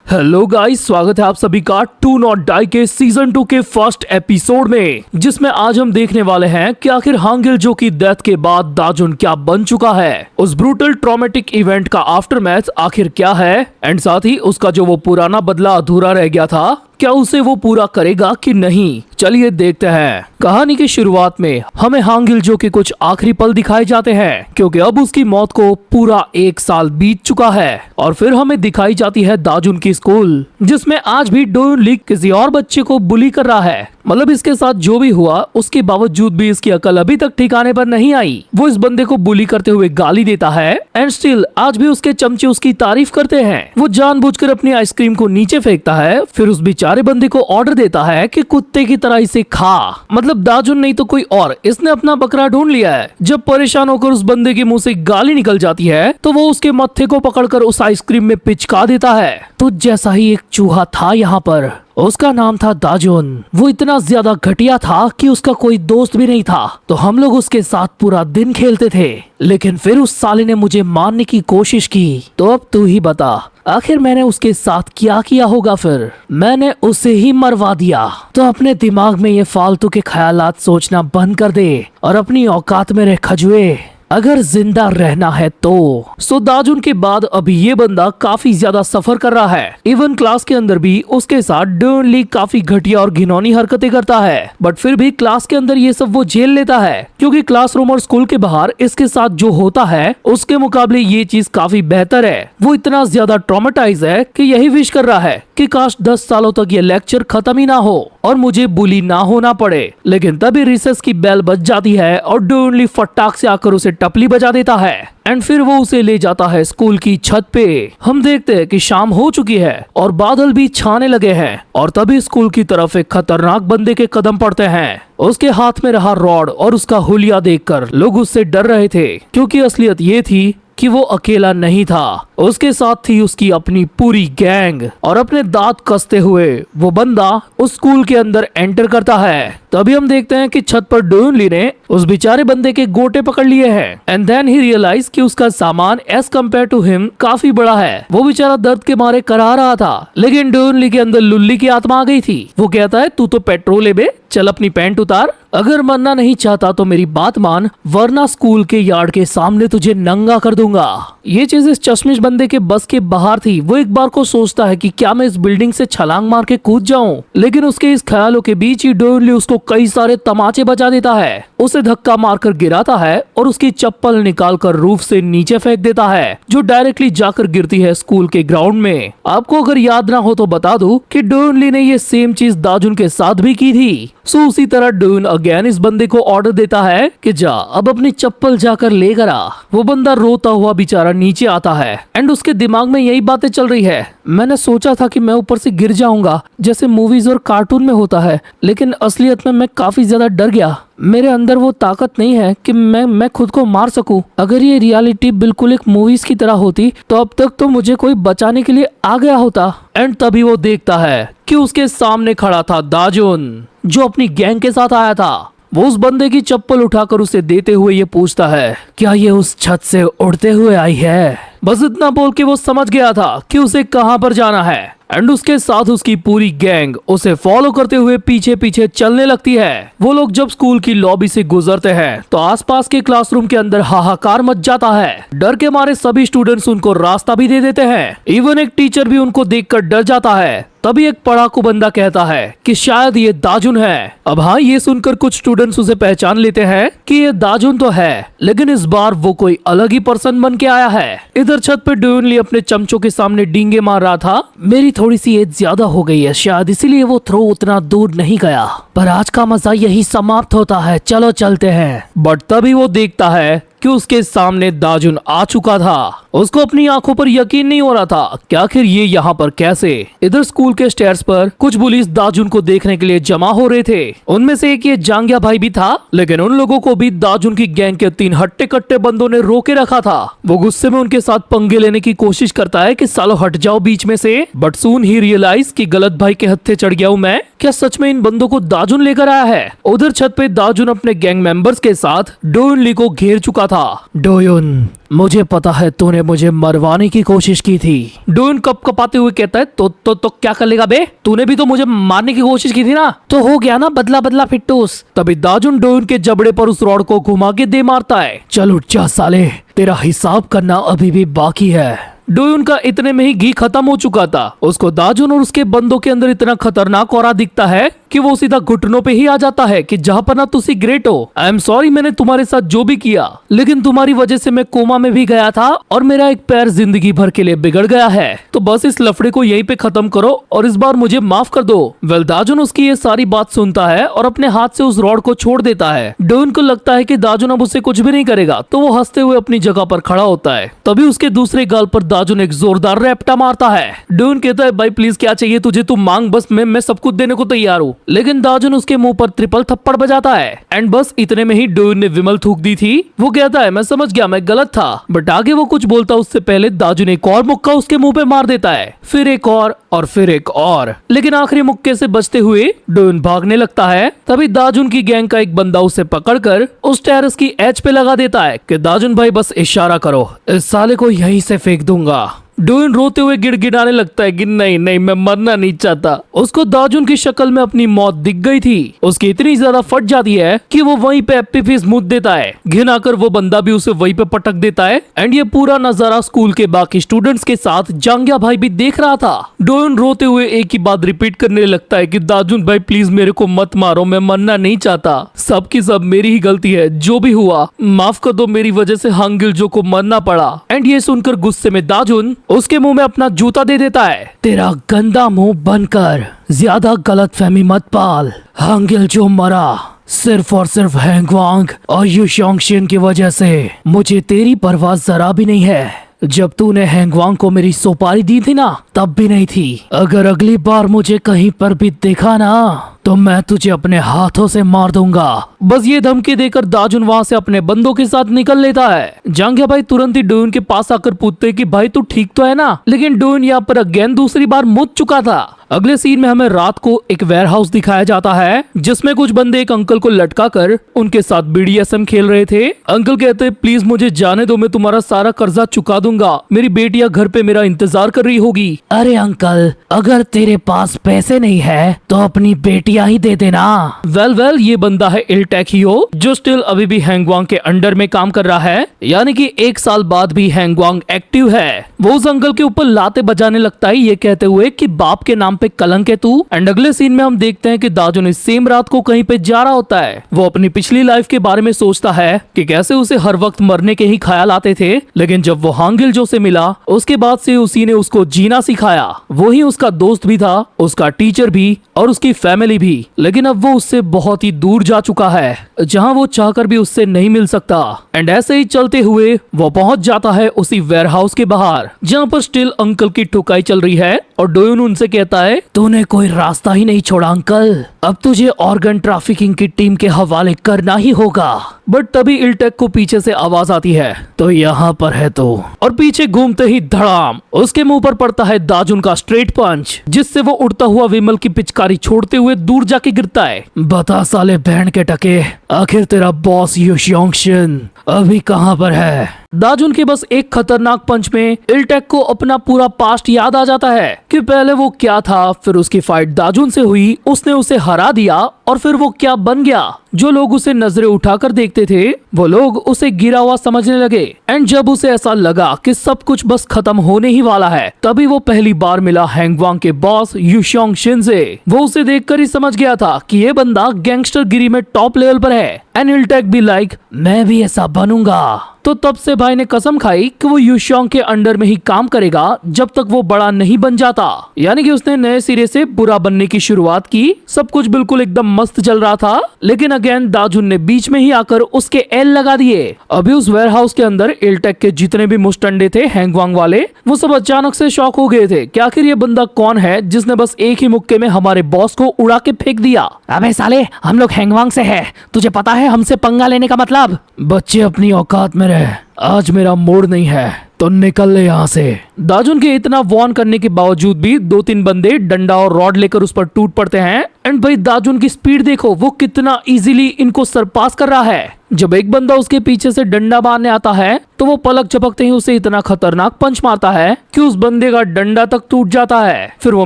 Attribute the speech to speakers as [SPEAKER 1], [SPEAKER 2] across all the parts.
[SPEAKER 1] Hello guys, स्वागत है आप सभी का टू नॉट डाई के सीजन 2 के फर्स्ट एपिसोड में, जिसमें आज हम देखने वाले हैं कि आखिर हांग गिल-जो की डेथ के बाद दाजुन क्या बन चुका है, उस ब्रूटल ट्रॉमेटिक इवेंट का आफ्टरमैथ आखिर क्या है, एंड साथ ही उसका जो वो पुराना बदला अधूरा रह गया था, क्या उसे वो पूरा करेगा कि नहीं। चलिए देखते हैं। कहानी की शुरुआत में हमें हांग गिल-जो के कुछ आखिरी पल दिखाए जाते हैं, क्योंकि अब उसकी मौत को पूरा 1 साल बीत चुका है। और फिर हमें दिखाई जाती है दाजुन की स्कूल, जिसमें आज भी डोन ली किसी और बच्चे को बुली कर रहा है। मतलब इसके साथ जो भी हुआ उसके बावजूद भी इसकी अकल अभी तक ठिकाने पर नहीं आई। वो इस बंदे को बुली करते हुए गाली देता है, एंड स्टिल आज भी उसके चमचे उसकी तारीफ करते हैं। वो जानबूझकर अपनी आइसक्रीम को नीचे फेंकता है, फिर उस बेचारे बंदे को ऑर्डर देता है कि कुत्ते की तरह इसे खा। मतलब दाजुन नहीं तो कोई और, इसने अपना बकरा ढूंढ लिया है। जब परेशान होकर उस बंदे के मुंह से गाली निकल जाती है तो वो उसके मत्थे को पकड़कर उस आइसक्रीम में पिचका देता है। तो जैसा ही एक चूहा था यहाँ पर, उसका नाम था दाजुन। वो इतना ज्यादा घटिया था कि उसका कोई दोस्त भी नहीं था, तो हम लोग उसके साथ पूरा दिन खेलते थे। लेकिन फिर उस साले ने मुझे मारने की कोशिश की। तो अब तू ही बता, आखिर मैंने उसके साथ क्या किया होगा। फिर मैंने उसे ही मरवा दिया। तो अपने दिमाग में ये फालतू के ख्यालात सोचना बंद कर दे और अपनी औकात में रह खजुए, अगर जिंदा रहना है तो। सो दाजुन के बाद अभी ये बंदा काफी ज्यादा सफर कर रहा है। इवन क्लास के अंदर भी उसके साथ डोन ली काफी घटिया और घिनौनी हरकतें करता है, बट फिर भी क्लास के अंदर ये सब वो झेल लेता है, क्योंकि क्लासरूम और स्कूल के बाहर इसके साथ जो होता है उसके मुकाबले ये चीज काफी बेहतर है। वो इतना ज्यादा ट्रॉमेटाइज है कि यही विश कर रहा है कि काश 10 सालों तक ये लेक्चर खत्म ही ना हो और मुझे बुली ना होना पड़े। लेकिन तभी रिसेस की बेल बज जाती है और डोन ली फटाक से आकर उसे टपली बजा देता है, एंड फिर वो उसे ले जाता है स्कूल की छत पे। हम देखते हैं कि शाम हो चुकी है और बादल भी छाने लगे हैं, और तभी स्कूल की तरफ एक खतरनाक बंदे के कदम पड़ते हैं। उसके हाथ में रहा रॉड और उसका हुलिया देखकर लोग उससे डर रहे थे, क्योंकि असलियत ये थी कि वो अकेला नहीं था, उसके साथ थी उसकी अपनी पूरी गैंग। और अपने दांत कसते हुए वो बंदा उस स्कूल के अंदर एंटर करता है। तभी हम देखते हैं कि छत पर डोन ली ने उस बेचारे बंदे के गोटे पकड़ लिए हैं, एंड देन ही रियलाइज कि उसका सामान एज कम्पेयर टू हिम काफी बड़ा है। वो बेचारा दर्द के मारे करा रहा था, लेकिन डोन ली के अंदर लुल्ली की आत्मा आ गई थी। वो कहता है, तू तो पेट्रोल ले बे, चल अपनी पैंट उतार, अगर मरना नहीं चाहता तो मेरी बात मान, वरना स्कूल के यार्ड के सामने तुझे नंगा कर दूंगा। ये चीज इस चश्मिश बंदे के बस के बाहर थी। वो एक बार को सोचता है कि क्या मैं इस बिल्डिंग से छलांग मार के कूद जाऊं, लेकिन उसके इस ख्यालों के बीच ही डोन ली उसको कई सारे तमाचे बजा देता है, उसे धक्का मारकर गिराता है और उसकी चप्पल निकालकर रूफ से नीचे फेंक देता है, जो डायरेक्टली जाकर गिरती है स्कूल के ग्राउंड में। आपको अगर याद ना हो तो बता दूं कि डोन ली ने ये सेम चीज दाजुन के साथ भी की थी। सो उसी तरह डोन अगेन इस बंदे को ऑर्डर देता है कि जा अब अपनी चप्पल जाकर लेकर आ। वो बंदा रोता हुआ बेचारा नीचे आता है, एंड उसके दिमाग में यही बातें चल रही है, मैंने सोचा था कि मैं ऊपर से गिर जाऊंगा जैसे मूवीज और कार्टून में होता है, लेकिन असलियत में मैं काफी ज्यादा डर गया। मेरे अंदर वो ताकत नहीं है कि मैं खुद को मार सकूं। अगर ये रियलिटी बिल्कुल एक मूवीज की तरह होती तो अब तक तो मुझे कोई बचाने के लिए आ गया होता। एंड तभी वो देखता है कि उसके सामने खड़ा था दाजुन, जो अपनी गैंग के साथ आया था। वो उस बंदे की चप्पल उठाकर उसे देते हुए ये पूछता है, क्या ये उस छत से उड़ते हुए आई है। बस इतना बोल के वो समझ गया था कि उसे कहां पर जाना है, एंड उसके साथ उसकी पूरी गैंग उसे फॉलो करते हुए पीछे पीछे चलने लगती है। वो लोग जब स्कूल की लॉबी से गुजरते हैं तो आसपास के क्लासरूम के अंदर हाहाकार मच जाता है। डर के मारे सभी स्टूडेंट्स उनको रास्ता भी दे देते हैं, इवन एक टीचर भी उनको देखकर डर जाता है। तभी एक पढ़ाकू बंदा कहता है कि शायद ये दाजुन है। अब हाँ, ये सुनकर कुछ स्टूडेंट्स उसे पहचान लेते हैं कि ये दाजुन तो है, लेकिन इस बार वो कोई अलग ही पर्सन बन के आया है। इधर छत पे डोन ली अपने चमचों के सामने डींगे मार रहा था। मेरी थोड़ी सी एज ज्यादा हो गई है शायद, इसीलिए वो थ्रो उतना दूर नहीं गया, पर आज का मजा यही समाप्त होता है, चलो चलते हैं। बट तभी वो देखता है कि उसके सामने दाजुन आ चुका था। उसको अपनी आंखों पर यकीन नहीं हो रहा था कि आखिर ये यहाँ पर कैसे। इधर स्कूल के स्टेयर्स पर कुछ पुलिस दाजुन को देखने के लिए जमा हो रहे थे। उनमें से एक ये जांगिया भाई भी था, लेकिन उन लोगों को भी दाजुन की गैंग के 3 हट्टे कट्टे बंदों ने रोके रखा था। वो गुस्से में उनके साथ पंगे लेने की कोशिश करता है कि सालो हट जाओ बीच में से, बट सून ही रियलाइज कि गलत भाई के हत्थे चढ़ गया हूँ मैं। क्या सच में इन बंदों को दाजुन लेकर आया है? उधर छत पे दाजुन अपने गैंग मेंबर्स के साथ डोन ली को घेर चुका था। डोयुन, मुझे पता है तूने मुझे मरवाने की कोशिश की थी। डोयुन कप कपाते हुए कहता है तो क्या कर लेगा बे? तूने भी तो मुझे मारने की कोशिश की थी ना, तो हो गया ना बदला बदला फिट्टूस। तभी दाजुन डोयुन के जबड़े पर उस रॉड को घुमा के दे मारता है। चल उठ जा साले, तेरा हिसाब करना अभी भी बाकी है। डोयुन का इतने में ही घी खत्म हो चुका था। उसको दाजुन और उसके बंदों के अंदर इतना खतरनाक ऑरा दिखता है कि वो सीधा घुटनों पे ही आ जाता है कि जहाँ पर ना तुसी ग्रेट हो। आई एम सॉरी मैंने तुम्हारे साथ जो भी किया, लेकिन तुम्हारी वजह से मैं कोमा में भी गया था और मेरा एक पैर जिंदगी भर के लिए बिगड़ गया है। तो बस इस लफड़े को यहीं पे खत्म करो और इस बार मुझे माफ कर दो। वेल दाजुन उसकी ये सारी बात सुनता है और अपने हाथ से उस रॉड को छोड़ देता है। डोयुन को लगता है कि दाजुन अब उससे कुछ भी नहीं करेगा, तो वो हंसते हुए अपनी जगह पर खड़ा होता है। तभी उसके दूसरे गाल पर दाजुन एक जोरदार रैप्टा मारता है। डोयुन कहता है भाई प्लीज क्या चाहिए तुझे, तू मांग, बस मैं सब कुछ देने को तैयार हूँ। लेकिन दाजुन उसके मुंह पर ट्रिपल थप्पड़ बजाता है। एंड बस इतने में ही डोयुन ने विमल थूक दी थी। वो कहता है मैं समझ गया, मैं गलत था। बट आगे वो कुछ बोलता उससे पहले दाजुन एक और मुक्का उसके मुंह पे मार देता है, फिर एक और फिर एक और। लेकिन आखिरी मुक्के से बचते हुए डोयुन भागने लगता है। तभी दाजुन की गैंग का एक बंदा उसे पकड़कर उस टेरेस की एज पे लगा देता है कि दाजुन भाई बस इशारा करो, इस साले को यहीं से फेंक दूंगा। डोयुन रोते हुए गिड़गिड़ाने लगता है कि नहीं मैं मरना नहीं चाहता। उसको दाजुन की शक्ल में अपनी मौत दिख गई थी। उसकी इतनी ज्यादा फट जाती है कि वो वहीं पे एप्पी फिश मुद देता है। घिन आकर वो बंदा भी उसे वहीं पे पटक देता है। एंड ये पूरा नजारा स्कूल के बाकी स्टूडेंट्स के साथ जांग्या भाई भी देख रहा था। डोयुन रोते हुए एक ही बात रिपीट करने लगता है कि दाजुन भाई प्लीज मेरे को मत मारो, मैं मरना नहीं चाहता, सब की सब मेरी ही गलती है, जो भी हुआ माफ कर दो, मेरी वजह से हांगिलजो को मरना पड़ा। एंड ये सुनकर गुस्से में दाजुन उसके मुंह में अपना जूता दे देता है। तेरा गंदा मुंह बनकर ज्यादा गलतफहमी मत पाल, हांगिलजो मरा सिर्फ और सिर्फ हैंगवांग और यू शोंगशिन की वजह से। मुझे तेरी परवाह जरा भी नहीं है। जब तूने हैंगवांग को मेरी सुपारी दी थी ना, तब भी नहीं थी। अगर अगली बार मुझे कहीं पर भी देखा ना, तो मैं तुझे अपने हाथों से मार दूंगा। बस ये धमकी देकर दाजुन वहाँ से अपने बंदों के साथ निकल लेता है। जांग्या भाई तुरंत ही डोयुन के पास आकर पूछते कि भाई तू ठीक तो है ना, लेकिन डोयुन यहाँ पर अगेन दूसरी बार मुद चुका था। अगले सीन में हमें रात को एक वेयरहाउस दिखाया जाता है जिसमें कुछ बंदे एक अंकल को लटकाकर उनके साथ BDSM खेल रहे थे। अंकल कहते हैं प्लीज मुझे जाने दो, मैं तुम्हारा सारा कर्जा चुका दूंगा, मेरी बेटियां घर पे मेरा इंतजार कर रही होगी। अरे अंकल, अगर तेरे पास पैसे नहीं है तो अपनी बेटियां ही दे देना। वेल ये बंदा है इल्टेकियो, जो स्टिल अभी भी हैंगवांग के अंडर में काम कर रहा है, यानी कि 1 साल बाद भी हैंगवांग एक्टिव है। वो उस अंकल के ऊपर लाते बजाने लगता है, ये कहते हुए कि बाप के नाम पे कलंक है तू। एंड अगले सीन में हम देखते हैं कि दाजुन इस सेम रात को कहीं पे जा रहा होता है। वो अपनी पिछली लाइफ के बारे में सोचता है कि कैसे उसे हर वक्त मरने के ही ख्याल आते थे, लेकिन जब वो हांगिलजो से मिला उसके बाद से उसी ने उसको जीना सिखाया। वो ही उसका दोस्त भी था, उसका टीचर भी और उसकी फैमिली भी। लेकिन अब वो उससे बहुत ही दूर जा चुका है, जहाँ वो चाहकर भी उससे नहीं मिल सकता। एंड ऐसे ही चलते हुए वो पहुंच जाता है उसी वेयरहाउस के बाहर, जहाँ पर स्टिल अंकल की ठुकाई चल रही है। और डोयुन उनसे कहता है तूने कोई रास्ता ही नहीं छोड़ा अंकल, अब तुझे ऑर्गन ट्रैफिकिंग की टीम के हवाले करना ही होगा। बट तभी इल्टेक को पीछे से आवाज आती है, तो यहाँ पर है तो। और पीछे घूमते ही धड़ाम उसके मुंह पर पड़ता है दाजुन का स्ट्रेट पंच, जिससे वो उड़ता हुआ विमल की पिचकारी छोड़ते हुए दूर जाके गिरता है। बता साले बहन के टके, आखिर तेरा बॉस यू शोंगशिन अभी कहाँ पर है? दाजुन के बस एक खतरनाक पंच में इल्टेक को अपना पूरा पास्ट याद आ जाता है कि पहले वो क्या था, फिर उसकी फाइट दाजुन से हुई, उसने उसे हरा दिया और फिर वो क्या बन गया। जो लोग उसे नजरें उठाकर देखते थे वो लोग उसे गिरा हुआ समझने लगे। एंड जब उसे ऐसा लगा कि सब कुछ बस खत्म होने ही वाला है, तभी वो पहली बार मिला हैंगवांग के बॉस यू शोंगशिन से। वो उसे देखकर ही समझ गया था कि ये बंदा गैंगस्टर गिरी में टॉप लेवल पर है। एंड इल्टेक भी लाइक मैं भी ऐसा बनूंगा। तो तब से भाई ने कसम खाई कि वो यूशोंग के अंडर में ही काम करेगा जब तक वो बड़ा नहीं बन जाता। यानी कि उसने नए सिरे से बुरा बनने की शुरुआत की। सब कुछ बिल्कुल एकदम मस्त चल रहा था, लेकिन अगेन दाजुन ने बीच में ही आकर उसके एल लगा दिए। अभी उस वेयरहाउस के अंदर इल्टेक के जितने भी मुस्टंडे थे हैंगवांग वाले, वो सब अचानक से शॉक हो गए थे कि आखिर ये बंदा कौन है जिसने बस एक ही मुक्के में हमारे बॉस को उड़ा के फेंक दिया। अबे साले, हम लोग हैंगवांग से है, तुझे पता है हमसे पंगा लेने का मतलब? बच्चे अपनी औकात में रहे, आज मेरा मूड नहीं है तो निकल ले यहाँ से। दाजुन के इतना वार्न करने के बावजूद भी 2-3 बंदे डंडा और रॉड लेकर उस पर टूट पड़ते हैं। एंड भाई दाजुन की स्पीड देखो, वो कितना इजीली इनको सरपास कर रहा है। जब एक बंदा उसके पीछे से डंडा मारने आता है तो वो पलक झपकते ही उसे इतना खतरनाक पंच मारता है कि उस बंदे का डंडा तक टूट जाता है। फिर वो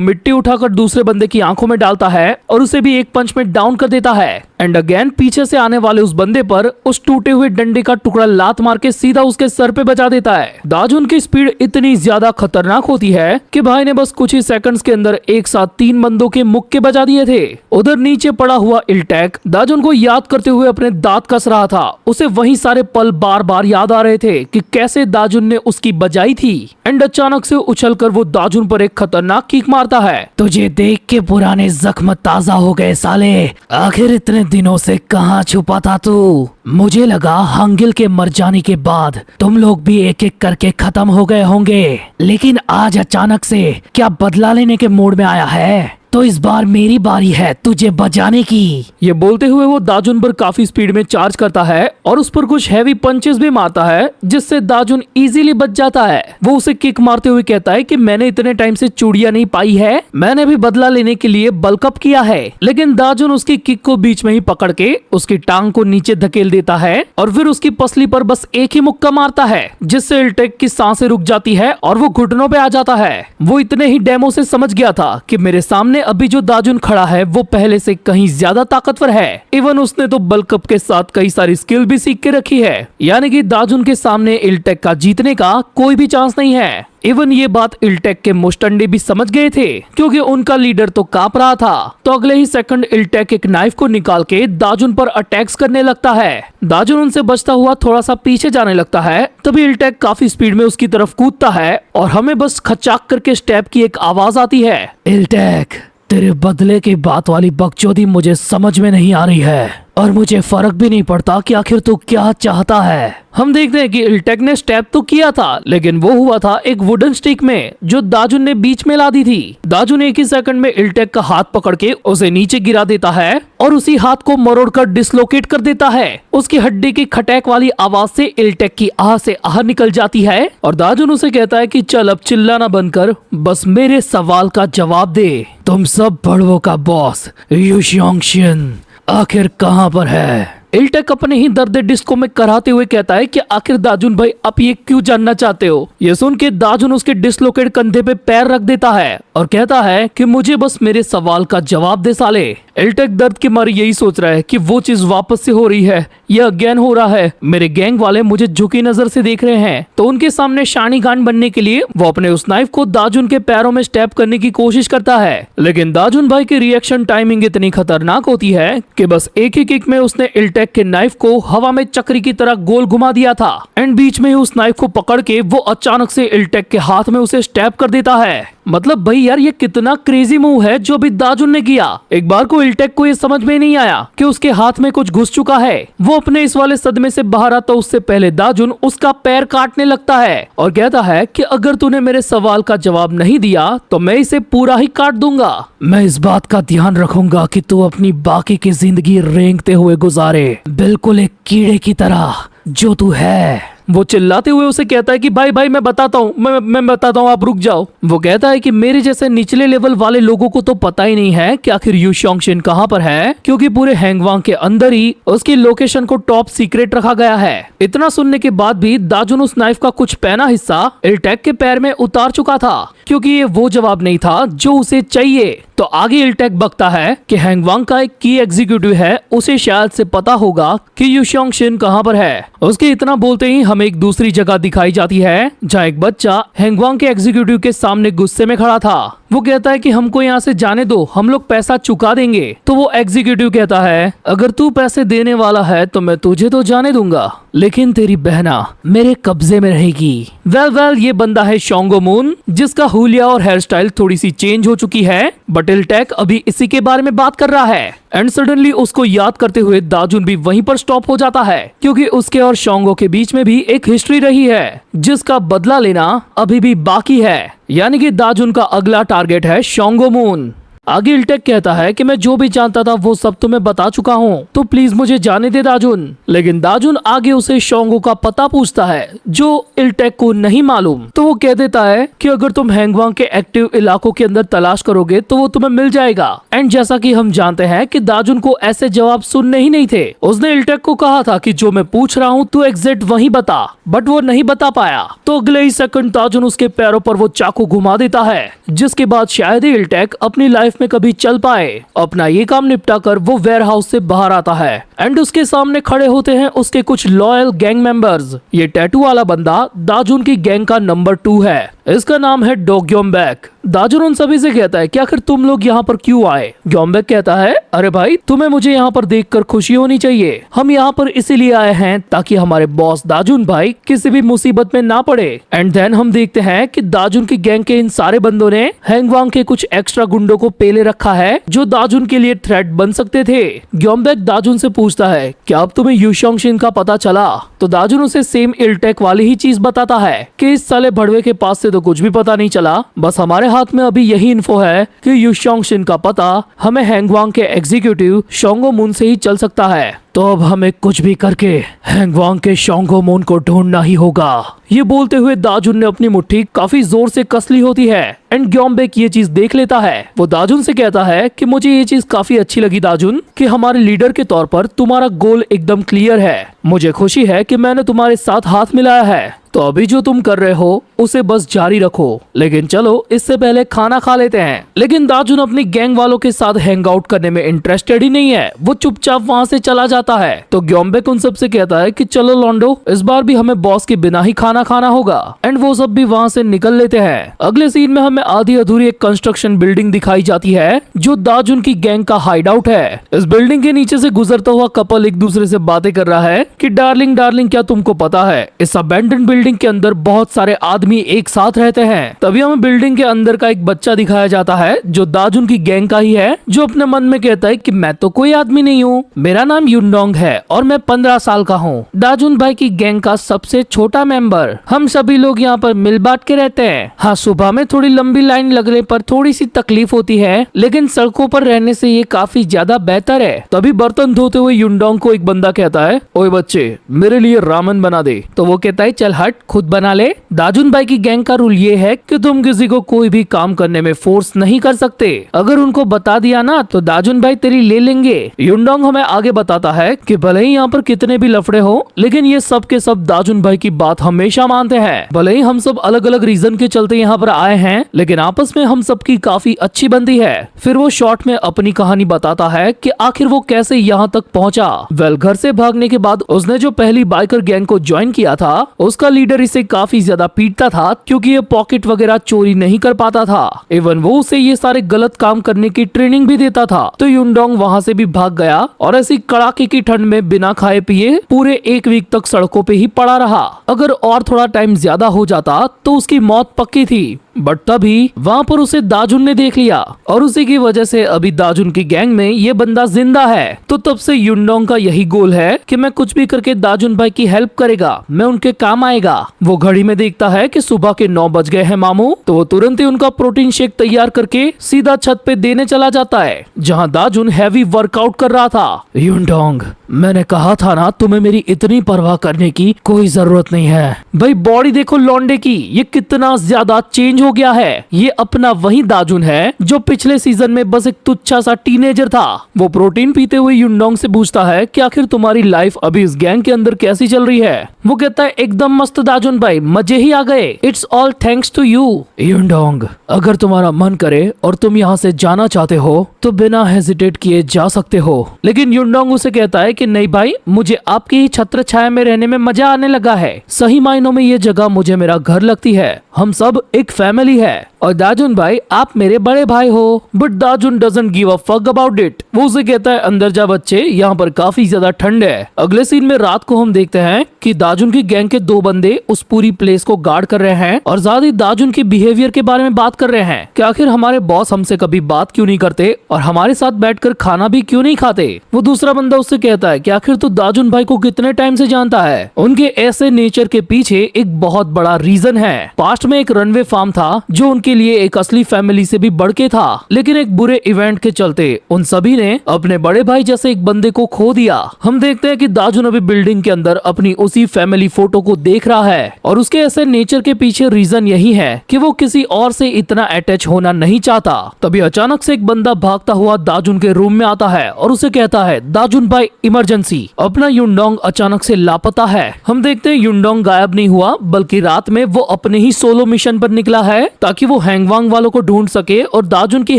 [SPEAKER 1] मिट्टी उठाकर दूसरे बंदे की आंखों में डालता है और उसे भी एक पंच में डाउन कर देता है। एंड अगेन पीछे से आने वाले उस बंदे पर उस टूटे हुए डंडे का टुकड़ा लात मार के सीधा उसके सर पे बजा देता है। दाजुन की स्पीड इतनी ज्यादा खतरनाक होती है कि भाई ने बस कुछ ही सेकंड्स के अंदर एक साथ 3 बंदों के मुक्के बजा दिए थे। उधर नीचे पड़ा हुआ इल्टेक दाजुन को याद करते हुए अपने दांत कस रहा था। उसे वही सारे पल बार बार याद आ रहे थे कि कैसे दाजुन ने उसकी बजाई थी। एंड अचानक से उछलकर वो दाजुन पर एक खतरनाक किक मारता है। तुझे देख के पुराने जख्म ताजा हो गए साले, आखिर इतने दिनों से कहाँ छुपा था तू? मुझे लगा हंगिल के मर जाने के बाद तुम लोग भी एक एक करके खत्म हो गए होंगे, लेकिन आज अचानक से क्या बदला लेने के मूड में आया है? तो इस बार मेरी बारी है तुझे बजाने की। ये बोलते हुए वो दाजुन पर काफी स्पीड में चार्ज करता है और उस पर कुछ हैवी पंचेस भी मारता है जिससे दाजुन इजीली बच जाता है। वो उसे किक मारते हुए कहता है कि मैंने इतने टाइम से चूड़ियां नहीं पाई है, मैंने भी बदला लेने के लिए बल्कअप किया है। लेकिन दाजुन उसकी किक को बीच में ही पकड़ के उसकी टांग को नीचे धकेल देता है और फिर उसकी पसली पर बस एक ही मुक्का मारता है जिससे इल्टेक की सांसें रुक जाती है और वो घुटनों पे आ जाता है। वो इतने ही डेमो से समझ गया था कि मेरे सामने अभी जो दाजुन खड़ा है वो पहले से कहीं ज्यादा ताकतवर है। इवन उसने तो बल्कअप के साथ कई सारी स्किल भी सीख के रखी है, यानी कि दाजुन के सामने इल्टेक का जीतने का कोई भी चांस नहीं है। इवन ये बात इल्टेक के मुस्टंडे भी समझ गए थे क्योंकि उनका लीडर तो कांप रहा था। तो अगले ही सेकंड इल्टेक एक नाइफ को निकाल के दाजुन पर अटैक्स करने लगता है। दाजुन उनसे बचता हुआ थोड़ा सा पीछे जाने लगता है, तभी इल्टेक काफी स्पीड में उसकी तरफ कूदता है और हमें बस खचाक करके स्टेप की एक आवाज आती है। इल्टेक, तेरे बदले की बात वाली बकचोदी मुझे समझ में नहीं आ रही है और मुझे फर्क भी नहीं पड़ता कि आखिर तू क्या चाहता है। हम देखते हैं कि इल्टेक ने स्टेप तो किया था लेकिन वो हुआ था एक वुडन स्टिक में जो दाजुन ने बीच में ला दी थी। दाजुन एक ही सेकंड में इल्टेक का हाथ पकड़ के उसे नीचे गिरा देता है और उसी हाथ को मरोड़कर डिसलोकेट कर देता है। उसकी हड्डी की खटैक वाली आवाज से इल्टेक की आह से आह निकल जाती है और दाजुन उसे कहता है कि चल अब चिल्लाना बंद कर, बस मेरे सवाल का जवाब दे। तुम सब बड़वों का बॉस यू xiongxian आखिर कहाँ पर है? इल्टेक अपने ही दर्द डिस्को में कराते हुए कहता है कि आखिर दाजुन भाई आप ये क्यों जानना चाहते हो? ये सुन के दाजुन उसके डिसलोकेट कंधे पे पैर रख देता है और कहता है कि मुझे बस मेरे सवाल का जवाब दे साले। इल्टेक दर्द के मारे यही सोच रहा है कि वो चीज वापस से हो रही है, ये अगेन हो रहा है। मेरे गैंग वाले मुझे झुकी नजर से देख रहे हैं, तो उनके सामने शानी गान बनने के लिए वो अपने उस नाइफ को दाजुन के पैरों में स्टेप करने की कोशिश करता है। लेकिन दाजुन भाई की रिएक्शन टाइमिंग इतनी खतरनाक होती है कि बस एक ही किक में उसने इल्टेक के नाइफ को हवा में चक्री की तरह गोल घुमा दिया था। एंड बीच में ही उस नाइफ को पकड़ के वो अचानक से इल्टेक के हाथ में उसे स्टेप कर देता है। मतलब भाई यार ये कितना क्रेजी मूव है जो अभी दाजुन ने किया। एक बार को इल्टेक को ये समझ में नहीं आया कि उसके हाथ में कुछ घुस चुका है। वो अपने इस वाले सदमे से बाहर आता उससे पहले दाजुन उसका पैर काटने लगता है और कहता है कि अगर तूने मेरे सवाल का जवाब नहीं दिया तो मैं इसे पूरा ही काट दूंगा। मैं इस बात का ध्यान रखूंगा कि तू अपनी बाकी की जिंदगी रेंगते हुए गुजारे, बिल्कुल एक कीड़े की तरह जो तू है। वो चिल्लाते हुए उसे कहता है कि भाई भाई मैं बताता हूँ, मैं बताता हूँ, आप रुक जाओ। वो कहता है कि मेरे जैसे निचले लेवल वाले लोगों को तो पता ही नहीं है कि आखिर यू xiongxian कहाँ पर है, क्योंकि पूरे हैंगवांग के अंदर ही उसकी लोकेशन को टॉप सीक्रेट रखा गया है। इतना सुनने के बाद भी दाजुन उस नाइफ का कुछ पहना हिस्सा इल्टेक के पैर में उतार चुका था, क्योंकि ये वो जवाब नहीं था जो उसे चाहिए। तो आगे इल्टेक बकता है कि हैंगवांग का एक की एग्जीक्यूटिव है, उसे शायद से पता होगा कि यू xiongxian कहाँ पर है। उसके इतना बोलते ही हमें एक दूसरी जगह दिखाई जाती है जहाँ एक बच्चा हैंगवांग के एग्जीक्यूटिव के सामने गुस्से में खड़ा था। वो कहता है कि हमको यहाँ से जाने दो, हम लोग पैसा चुका देंगे। तो वो एग्जीक्यूटिव कहता है अगर तू पैसे देने वाला है तो मैं तुझे तो जाने दूंगा, लेकिन तेरी बहना मेरे कब्जे में रहेगी। वेल ये बंदा है शोंगो मून, जिसका हुलिया और हेयर स्टाइल थोड़ी सी चेंज हो चुकी है, बट इल्टेक अभी इसी के बारे में बात कर रहा है। एंड सडनली उसको याद करते हुए दाजुन भी वहीं पर स्टॉप हो जाता है, क्योंकि उसके और शोंगो के बीच में भी एक हिस्ट्री रही है जिसका बदला लेना अभी भी बाकी है। यानी कि दाजुन का अगला टारगेट है शोंगो मून। आगे इल्टेक कहता है कि मैं जो भी जानता था वो सब तुम्हें बता चुका हूँ, तो प्लीज मुझे जाने दे दाजुन। लेकिन दाजुन आगे उसे शोंगो का पता पूछता है जो इल्टेक को नहीं मालूम। तो वो कह देता है कि अगर तुम हैंगवांग के एक्टिव इलाकों के अंदर तलाश करोगे तो वो तुम्हें मिल जाएगा। एंड जैसा कि हम जानते हैं कि दाजुन को ऐसे जवाब सुनने ही नहीं थे। उसने इल्टेक को कहा था कि जो मैं पूछ रहा हूँ तू एग्जैक्ट वही बता, बट वो नहीं बता पाया। तो अगले ही सेकंड दाजुन उसके पैरों पर वो चाकू घुमा देता है, जिसके बाद शायद ही इल्टेक अपनी लाइफ में कभी चल पाए। अपना ये काम निपटा कर वो वेयर हाउस से बाहर आता है एंड उसके सामने खड़े होते हैं उसके कुछ लॉयल गैंग मेंबर्स। ये टैटू वाला बंदा दाजुन की गैंग का नंबर 2 है। इसका नाम है डो ग्योम्बैक। दाजुन उन सभी से कहता है कि आखिर तुम लोग यहाँ पर क्यों आए। ग्योम्बैक कहता है अरे भाई तुम्हें मुझे यहाँ पर देखकर खुशी होनी चाहिए। हम यहाँ पर इसीलिए आए हैं ताकि हमारे बॉस दाजुन भाई किसी भी मुसीबत में ना पड़े। एंड देन हम देखते हैं कि दाजुन की गैंग के इन सारे बंदों ने हैंगवांग के कुछ एक्स्ट्रा गुंडों को पेले रखा है जो दाजुन के लिए थ्रेट बन सकते थे। ग्योम्बैक दाजुन से पूछता है क्या अब तुम्हें युशोंगशिन का पता चला। तो दाजुन उसे सेम इल्टेक वाली ही चीज बताता है कि इस साले भड़वे के पास से तो कुछ भी पता नहीं चला, बस हमारे हाथ में अभी यही इन्फो है कि युशोंगशिन का पता हमें हैंगवांग के एग्जीक्यूटिव शोंगो मून से ही चल सकता है। तो अब हमें कुछ भी करके हैंगवांग के शोंगो मून को ढूंढना ही होगा। ये बोलते हुए दाजुन ने अपनी मुट्ठी काफी जोर से कस ली होती है एंड ग्योम्बैक ये चीज देख लेता है। वो दाजुन से कहता है कि मुझे ये चीज काफी अच्छी लगी दाजुन कि हमारे लीडर के तौर पर तुम्हारा गोल एकदम क्लियर है। मुझे खुशी है कि मैंने तुम्हारे साथ हाथ मिलाया है, तो अभी जो तुम कर रहे हो उसे बस जारी रखो। लेकिन चलो इससे पहले खाना खा लेते हैं। लेकिन दाजुन अपनी गैंग वालों के साथ हैंग आउट करने में इंटरेस्टेड ही नहीं है, वो चुपचाप वहाँ से चला जाता है। तो ग्योम्बैक उन सब से कहता है कि चलो लॉन्डो इस बार भी हमें बॉस के बिना ही खाना खाना होगा। एंड वो सब भी वहाँ से निकल लेते हैं। अगले सीन में हमें आधी अधूरी एक कंस्ट्रक्शन बिल्डिंग दिखाई जाती है जो दाजुन की गैंग का हाइड आउट है। इस बिल्डिंग के नीचे से गुजरता हुआ कपल एक दूसरे से बातें कर रहा है कि डार्लिंग डार्लिंग क्या तुमको पता है इस अबैंडन बिल्डिंग के अंदर बहुत सारे आदमी एक साथ रहते हैं। तभी हमें बिल्डिंग के अंदर का एक बच्चा दिखाया जाता है जो दाजुन की गैंग का ही है, जो अपने मन में कहता है कि मैं तो कोई आदमी नहीं हूँ, मेरा नाम युनडोंग है और मैं 15 साल का हूँ, दाजुन भाई की गैंग का सबसे छोटा मेंबर। हम सभी लोग यहाँ पर मिल बांट के रहते हैं। हाँ, सुबह में थोड़ी लंबी लाइन लगने पर थोड़ी सी तकलीफ होती है, लेकिन सड़कों पर रहने से ये काफी ज्यादा बेहतर है। तभी बर्तन धोते हुए युनडोंग को एक बंदा कहता है ओए बच्चे मेरे लिए रामेन बना दे। तो वो कहता है चल हट खुद बना ले। दाजुन भाई की गैंग का रूल ये है कि तुम किसी को कोई भी काम करने में फोर्स नहीं कर सकते, अगर उनको बता दिया ना तो दाजुन भाई तेरी ले लेंगे। युनडोंग हमें आगे बताता है कि भले ही यहाँ पर कितने भी लफड़े हो, लेकिन ये सब के सब दाजुन भाई की बात हमेशा मानते हैं। भले ही हम सब अलग अलग रीजन के चलते यहाँ पर आए हैं, लेकिन आपस में हम सब की काफी अच्छी बनती है। फिर वो शॉर्ट में अपनी कहानी बताता है कि आखिर वो कैसे यहाँ तक पहुँचा। वेल, घर से भागने के बाद उसने जो पहली बाइकर गैंग को ज्वाइन किया था उसका लीडर इसे काफी ज्यादा पीटता था क्योंकि ये पॉकेट वगैरह चोरी नहीं कर पाता था। इवन वो उसे ये सारे गलत काम करने की ट्रेनिंग भी देता था। तो युनडोंग वहाँ से भी भाग गया और ऐसी कड़ाके की ठंड में बिना खाए पिए पूरे 1 वीक तक सड़कों पे ही पड़ा रहा। अगर और थोड़ा टाइम ज्यादा हो जाता तो उसकी मौत पक्की थी, बट तभी वहाँ पर उसे दाजुन ने देख लिया और उसी की वजह से अभी दाजुन की गैंग में ये बंदा जिंदा है। तो तब से युनडोंग का यही गोल है कि मैं कुछ भी करके दाजुन भाई की हेल्प करेगा, मैं उनके काम आएगा। वो घड़ी में देखता है कि सुबह के 9 बज गए हैं मामू, तो वो तुरंत ही उनका प्रोटीन शेक तैयार करके सीधा छत पे देने चला जाता है जहाँ दाजुन हैवी वर्कआउट कर रहा था। युनडोंग मैंने कहा था ना तुम्हें मेरी इतनी परवाह करने की कोई जरूरत नहीं है। भाई बॉडी देखो लौंडे की, ये कितना ज्यादा चेंज हो गया है। ये अपना वही दाजुन है जो पिछले सीजन में बस एक तुच्छा सा टीनेजर था। वो प्रोटीन पीते हुए युनडोंग से पूछता है कि आखिर तुम्हारी लाइफ अभी इस गैंग के अंदर कैसी चल रही है। वो कहता है एकदम मस्त दाजुन भाई, मजे ही आ गए, it's all thanks to you. Yundong अगर तुम्हारा मन करे और तुम यहाँ से जाना चाहते हो तो बिना हेजिटेट किए जा सकते हो। लेकिन युनडोंग उसे कहता है कि नहीं भाई, मुझे आपकी ही छत्र छाया में रहने में मजा आने लगा है। सही मायनों में ये जगह मुझे मेरा घर लगती है, हम सब एक फैमिली है और दाजुन भाई आप मेरे बड़े भाई हो। But Dajun doesn't give a fuck about it. वो उसे कहता है अंदर जा बच्चे, यहाँ पर काफी ज्यादा ठंड है। अगले सीन में रात को हम देखते हैं कि दाजुन की गैंग के 2 बंदे उस पूरी प्लेस को गार्ड कर रहे हैं और ज्यादा दाजुन के बिहेवियर के बारे में बात कर रहे हैं कि आखिर हमारे बॉस हमसे कभी बात क्यों नहीं करते और हमारे साथ बैठकर खाना भी क्यों नहीं खाते। वो दूसरा बंदा उससे कहता है कि आखिर तू दाजुन भाई को कितने टाइम से जानता है। उनके ऐसे नेचर के पीछे एक बहुत बड़ा रीजन है। पास्ट में एक रनवे फार्म था जो उनके उनके लिए एक असली फैमिली से भी बढ़ के था, लेकिन एक बुरे इवेंट के चलते उन सभी ने अपने बड़े भाई जैसे एक बंदे को खो दिया। हम देखते हैं कि दाजुन अभी बिल्डिंग के अंदर अपनी उसी फैमिली फोटो को देख रहा है और उसके ऐसे नेचर के पीछे रीजन यही है कि वो किसी और से इतना अटैच होना नहीं चाहता। तभी अचानक से एक बंदा भागता हुआ दाजुन के रूम में आता है और उसे कहता है, दाजुन भाई इमरजेंसी, अपना युनडोंग अचानक से लापता है। हम देखते हैं युनडोंग गायब नहीं हुआ, बल्कि रात में वो अपने ही सोलो मिशन पर निकला है ताकि वो हैंगवांग वालों को ढूंढ सके और दाजुन की